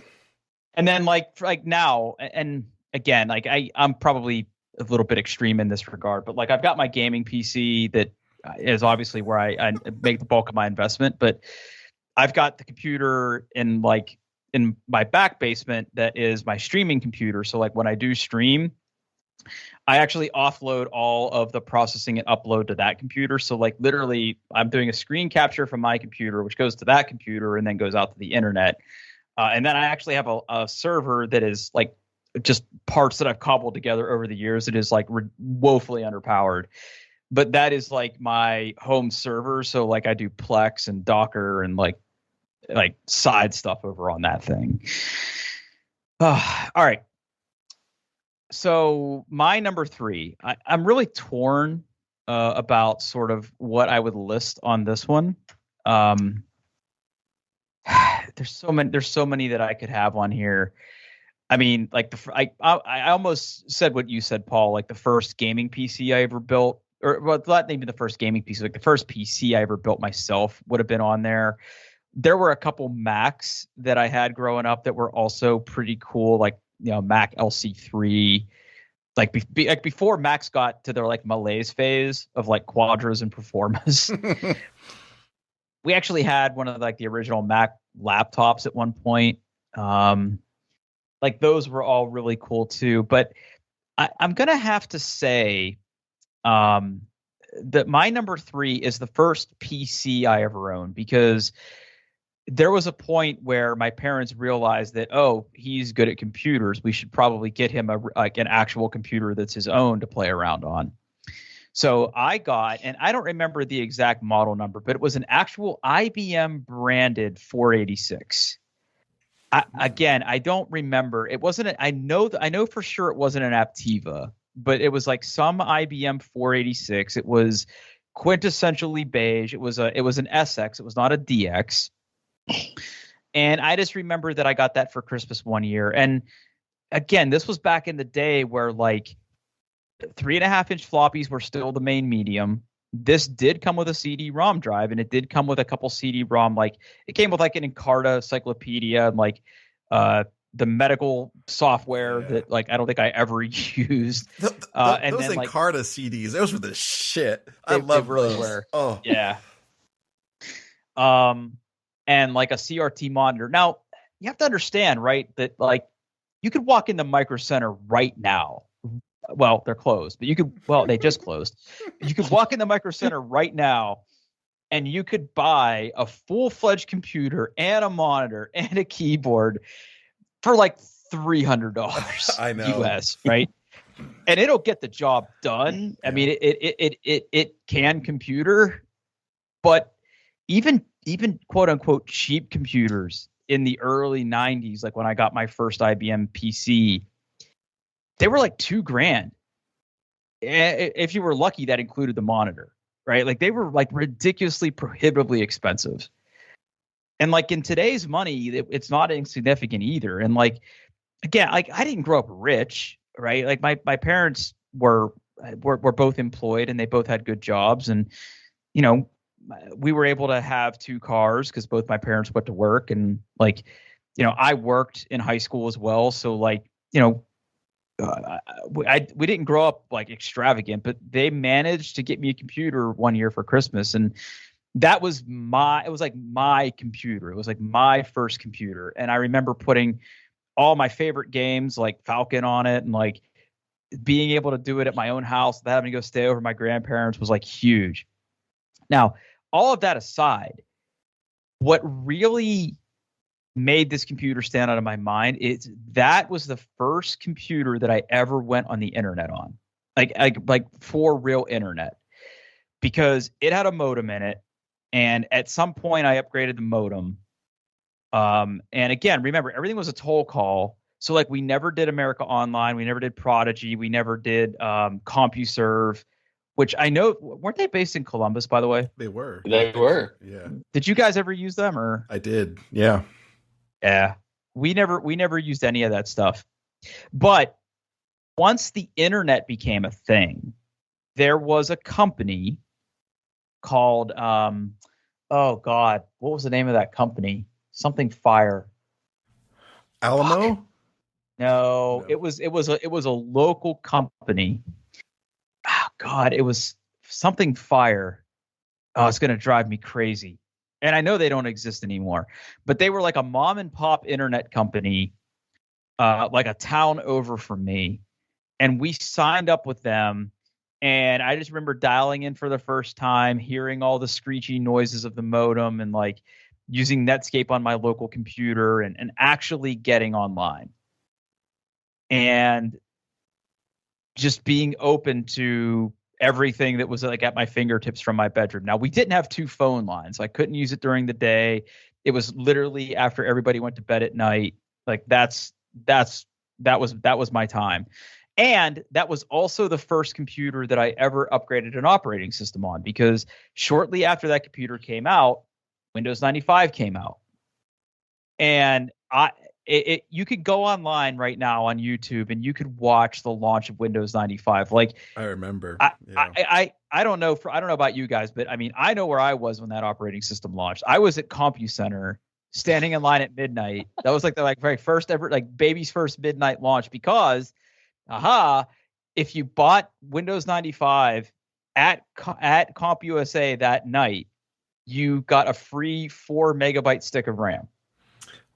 And then like now, and again, like I'm probably a little bit extreme in this regard, but like I've got my gaming PC that is obviously where I make the bulk of my investment, but I've got the computer in my back basement that is my streaming computer. So like when I do stream, I actually offload all of the processing and upload to that computer. So like literally I'm doing a screen capture from my computer, which goes to that computer and then goes out to the internet. And then I actually have a server that is like just parts that I've cobbled together over the years. It is like woefully underpowered, but that is like my home server. So like I do Plex and Docker and like side stuff over on that thing. All right. So my number 3, I'm really torn about sort of what I would list on this one. There's so many that I could have on here. I mean, like I almost said what you said, Paul. Like the first gaming PC I ever built, or well, not even the first gaming PC. Like the first PC I ever built myself would have been on there. There were a couple Macs that I had growing up that were also pretty cool, like Mac LC3. Like before Macs got to their like malaise phase of like Quadras and Performas. We actually had one of like the original Mac laptops at one point. Like those were all really cool too. But I'm gonna have to say that my number 3 is the first PC I ever owned, because there was a point where my parents realized that, oh, he's good at computers, we should probably get him an actual computer that's his own to play around on. So I got, and I don't remember the exact model number, but it was an actual IBM branded 486. Again, I don't remember. It wasn't. I know for sure it wasn't an Aptiva, but it was like some IBM 486. It was quintessentially beige. It was an SX. It was not a DX. And I just remember that I got that for Christmas one year. And again, this was back in the day where like 3.5-inch floppies were still the main medium. This did come with a CD-ROM drive, and it did come with a couple CD-ROM. Like it came with like an Encarta encyclopedia and like the medical software that like I don't think I ever used. And those then, Encarta like, CDs, those were the shit. I love really those. Were. Oh yeah. And like a CRT monitor. Now you have to understand, right, that like you could walk into Micro Center right now. Well, they're closed, but they just closed. You could walk into Micro Center right now and you could buy a full-fledged computer and a monitor and a keyboard for like $300 I know. US, right? And it'll get the job done. I mean, it can computer, but even quote unquote cheap computers in the early 90s, like when I got my first IBM PC, they were like $2,000. If you were lucky, that included the monitor, right? Like they were like ridiculously prohibitively expensive. And like in today's money, it's not insignificant either. And like, again, like I didn't grow up rich, right? Like my parents were both employed and they both had good jobs. And, you know, we were able to have 2 cars because both my parents went to work. And like, you know, I worked in high school as well. So like, you know, we didn't grow up like extravagant, but they managed to get me a computer one year for Christmas. And it was like my computer. It was like my first computer. And I remember putting all my favorite games like Falcon on it, and like being able to do it at my own house without having to go stay over my grandparents was like huge. Now, all of that aside, what really made this computer stand out of my mind is that was the first computer that I ever went on the internet on, like for real internet, because it had a modem in it. And at some point I upgraded the modem. And again, remember, everything was a toll call. So like we never did America Online. We never did Prodigy. We never did CompuServe, which I know, weren't they based in Columbus, by the way? They were. Yeah. Did you guys ever use them? Or I did. Yeah. Yeah. We never used any of that stuff. But once the internet became a thing, there was a company called oh God, what was the name of that company? Something Fire. Alamo? Fuck. No, it was a local company. Oh God, it was something Fire. Oh, it's gonna drive me crazy. And I know they don't exist anymore, but they were like a mom and pop internet company, like a town over from me. And we signed up with them. And I just remember dialing in for the first time, hearing all the screechy noises of the modem and like using Netscape on my local computer and actually getting online. And just being open to everything that was like at my fingertips from my bedroom. Now, we didn't have 2 phone lines. So I couldn't use it during the day. It was literally after everybody went to bed at night. Like that was my time. And that was also the first computer that I ever upgraded an operating system on, because shortly after that computer came out, Windows 95 came out. And you could go online right now on YouTube and you could watch the launch of Windows 95. Like I remember. I don't know about you guys, but I mean, I know where I was when that operating system launched. I was at CompuCenter standing in line at midnight. That was like the very first ever, like baby's first midnight launch, because if you bought Windows 95 at CompUSA that night, you got a free 4 megabyte stick of RAM.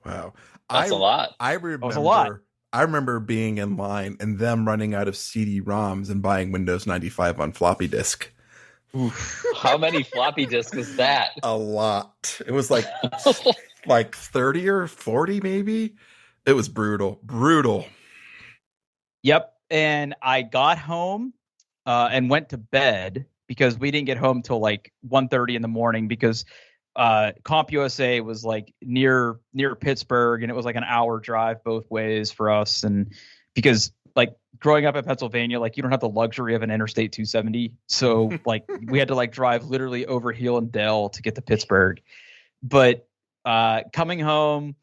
Wow. That's a lot. I remember a lot. I remember being in line and them running out of CD-ROMs and buying Windows 95 on floppy disk. Oof. How many floppy disks was that? A lot. It was like 30 or 40 maybe. It was brutal. Yep. And I got home and went to bed because we didn't get home till like 1:30 in the morning because CompUSA was like near Pittsburgh, and it was like an hour drive both ways for us. And because like growing up in Pennsylvania, like you don't have the luxury of an Interstate 270, so like we had to like drive literally over hill and dale to get to Pittsburgh. But coming home,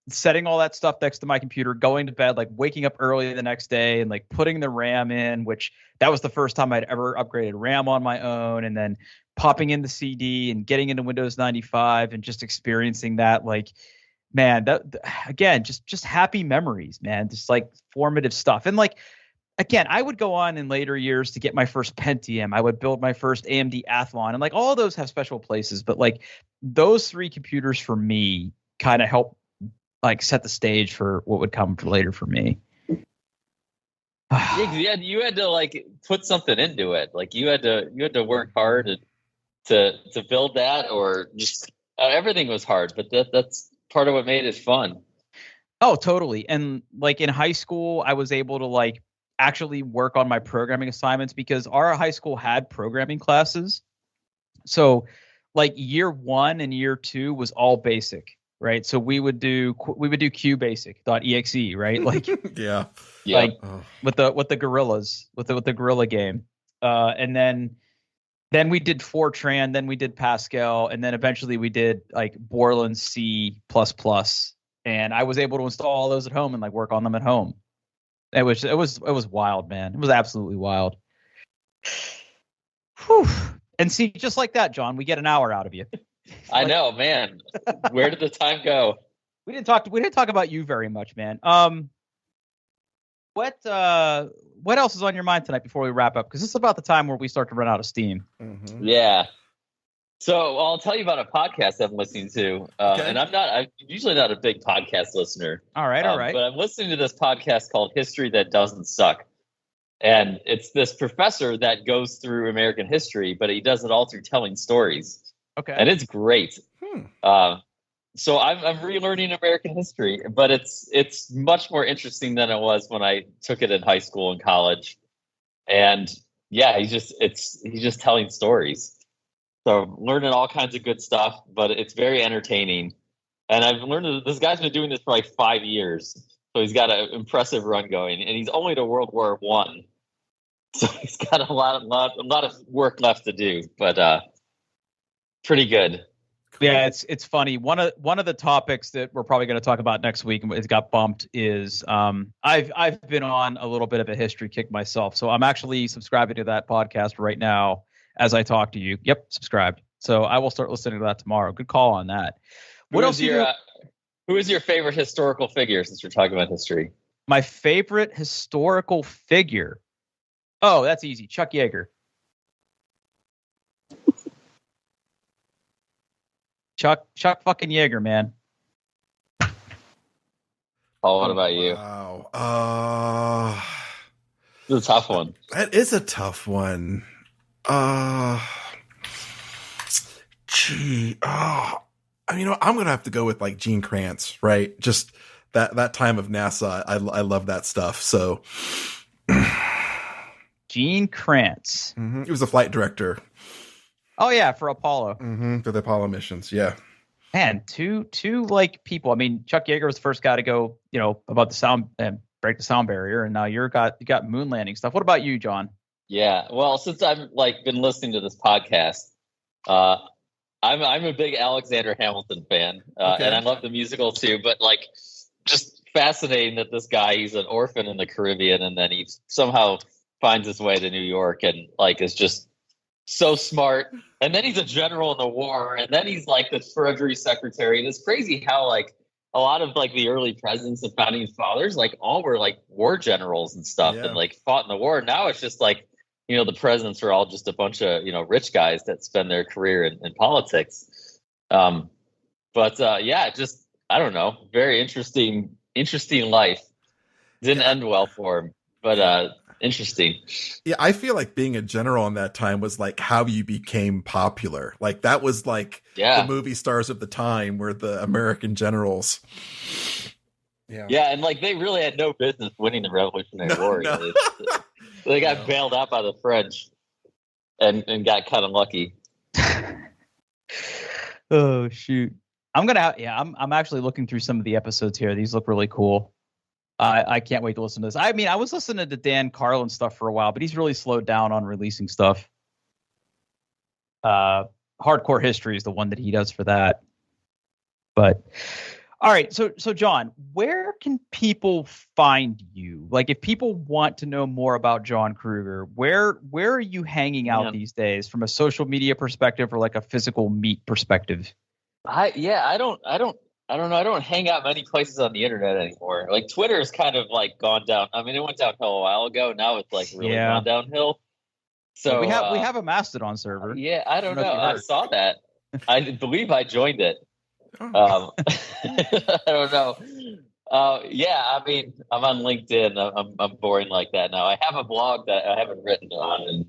setting all that stuff next to my computer, going to bed, like waking up early the next day and like putting the RAM in, which that was the first time I'd ever upgraded RAM on my own, and then popping in the CD and getting into Windows 95 and just experiencing that, like, man, that again, just happy memories, man, just like formative stuff. And like, again, I would go on in later years to get my first Pentium. I would build my first AMD Athlon, and like all of those have special places, but like those three computers for me kind of helped like set the stage for what would come for later for me. Yeah, you had to like put something into it. Like you had to work hard to build that, or just everything was hard, but that's part of what made it fun. Oh, totally. And like in high school, I was able to like actually work on my programming assignments because our high school had programming classes. So like year 1 and year 2 was all basic. Right. So we would do QBasic.exe, right? Like, yeah. Like with the gorillas, with the gorilla game. And then we did Fortran, then we did Pascal, and then eventually we did like Borland C++. And I was able to install all those at home and like work on them at home. It was wild, man. It was absolutely wild. Whew. And see, just like that, John, we get an hour out of you. I know, man. Where did the time go? We didn't talk about you very much, man. What else is on your mind tonight before we wrap up? Because this is about the time where we start to run out of steam. Mm-hmm. Yeah. So I'll tell you about a podcast I'm listening to, and I'm usually not a big podcast listener. All right. But I'm listening to this podcast called History That Doesn't Suck. And it's this professor that goes through American history, but he does it all through telling stories. Okay. And it's great. So I'm relearning American history, but it's much more interesting than it was when I took it in high school and college. And yeah, he's just telling stories. So learning all kinds of good stuff, but it's very entertaining. And I've learned that this guy's been doing this for like 5 years. So he's got an impressive run going, and he's only to World War I. So he's got a lot of work left to do, but pretty good. Yeah, it's funny. One of the topics that we're probably going to talk about next week, and it got bumped, is I've been on a little bit of a history kick myself, so I'm actually subscribing to that podcast right now as I talk to you. Yep, subscribed. So I will start listening to that tomorrow. Good call on that. What else? Who is your favorite historical figure, since we're talking about history? My favorite historical figure. Oh, that's easy. Chuck Yeager. Chuck fucking Yeager, man. Paul, what about you? Wow. It's a tough one. That is a tough one. I'm gonna have to go with like Gene Kranz, right? Just that time of NASA. I love that stuff. So Gene Kranz. Mm-hmm. He was a flight director. Oh yeah, for Apollo. Mm-hmm. For the Apollo missions, yeah. Man, two like people. I mean, Chuck Yeager was the first guy to go, above the sound and break the sound barrier, and now you got moon landing stuff. What about you, John? Yeah, well, since I've been listening to this podcast, I'm a big Alexander Hamilton fan, and I love the musical too. But like, just fascinating that this guy, he's an orphan in the Caribbean, and then he somehow finds his way to New York, and like is just so smart. And then he's a general in the war, and then he's like the Treasury Secretary. And it's crazy how like a lot of like the early presidents and founding fathers, like all were like war generals and stuff, and like fought in the war. Now it's just like, the presidents are all just a bunch of, rich guys that spend their career in politics. Just, I don't know, very interesting life. Didn't end well for him, but interesting. Yeah, I feel like being a general in that time was like how you became popular. Like that was like the movie stars of the time were the American generals. Yeah, and like they really had no business winning the Revolutionary War. No. They got bailed out by the French and got kind of lucky. Oh shoot. I'm actually looking through some of the episodes here. These look really cool. I can't wait to listen to this. I mean, I was listening to Dan Carlin stuff for a while, but he's really slowed down on releasing stuff. Hardcore History is the one that he does for that. But all right, so Jon, where can people find you? Like, if people want to know more about Jon Kruger, where are you hanging out these days, from a social media perspective or like a physical meet perspective? I don't know. I don't hang out many places on the internet anymore. Like Twitter is kind of like gone down. I mean, it went downhill a while ago. Now it's like really gone downhill. So we have a Mastodon server. Yeah, I don't know. I saw that. I believe I joined it. I don't know. I mean, I'm on LinkedIn. I'm boring like that now. I have a blog that I haven't written on. And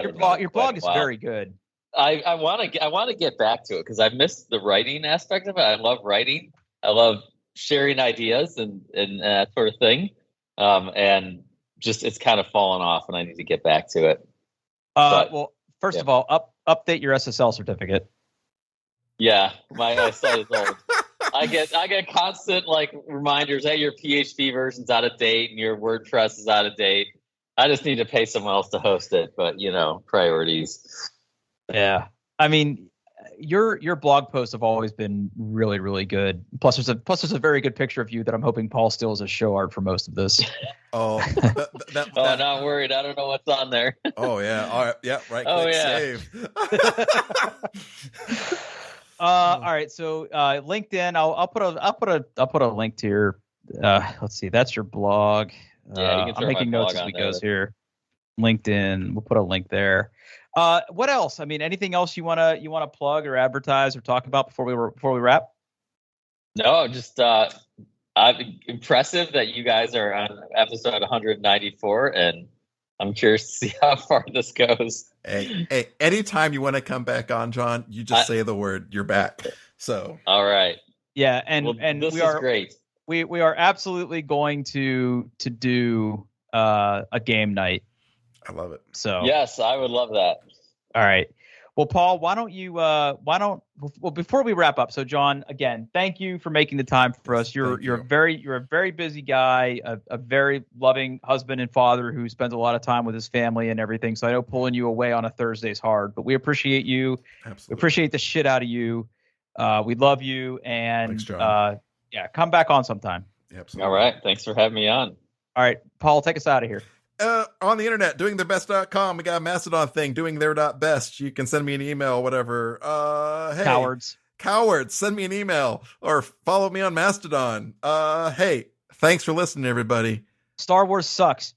your blog is very good. I want to get back to it because I missed the writing aspect of it. I love writing. I love sharing ideas and that sort of thing. And just it's kind of fallen off, and I need to get back to it. Well, first of all, update your SSL certificate. Yeah, my site is old. I get constant like reminders, hey, your PHP version's out of date and your WordPress is out of date. I just need to pay someone else to host it, but priorities. Yeah, I mean, your blog posts have always been really, really good. Plus, there's a very good picture of you that I'm hoping Paul steals as show art for most of this. Not worried. I don't know what's on there. Oh yeah, all right, yeah, right. Click save. All right, so LinkedIn. I'll put a link to your. Let's see, that's your blog. Yeah, you can I'm making notes as we go here. LinkedIn. We'll put a link there. What else? I mean, anything else you wanna plug or advertise or talk about before we wrap? No, just I'm impressive that you guys are on episode 194, and I'm curious to see how far this goes. Hey, anytime you want to come back on, Jon, you just say the word, you're back. So all right. Yeah, and this is great. We are absolutely going to do a game night. I love it. So yes, I would love that. All right. Well, Paul, before we wrap up, so Jon, again, thank you for making the time for us. You're a very busy guy, a very loving husband and father who spends a lot of time with his family and everything. So I know pulling you away on a Thursday is hard, but we appreciate you. Absolutely. We appreciate the shit out of you. We love you. And thanks, Jon. Come back on sometime. Absolutely. All right. Thanks for having me on. All right, Paul, take us out of here. On the internet, doingtheirbest.com. We got a Mastodon thing, doingtheir.best. You can send me an email, whatever. Hey, cowards, send me an email or follow me on Mastodon. Hey, thanks for listening, everybody. Star Wars sucks.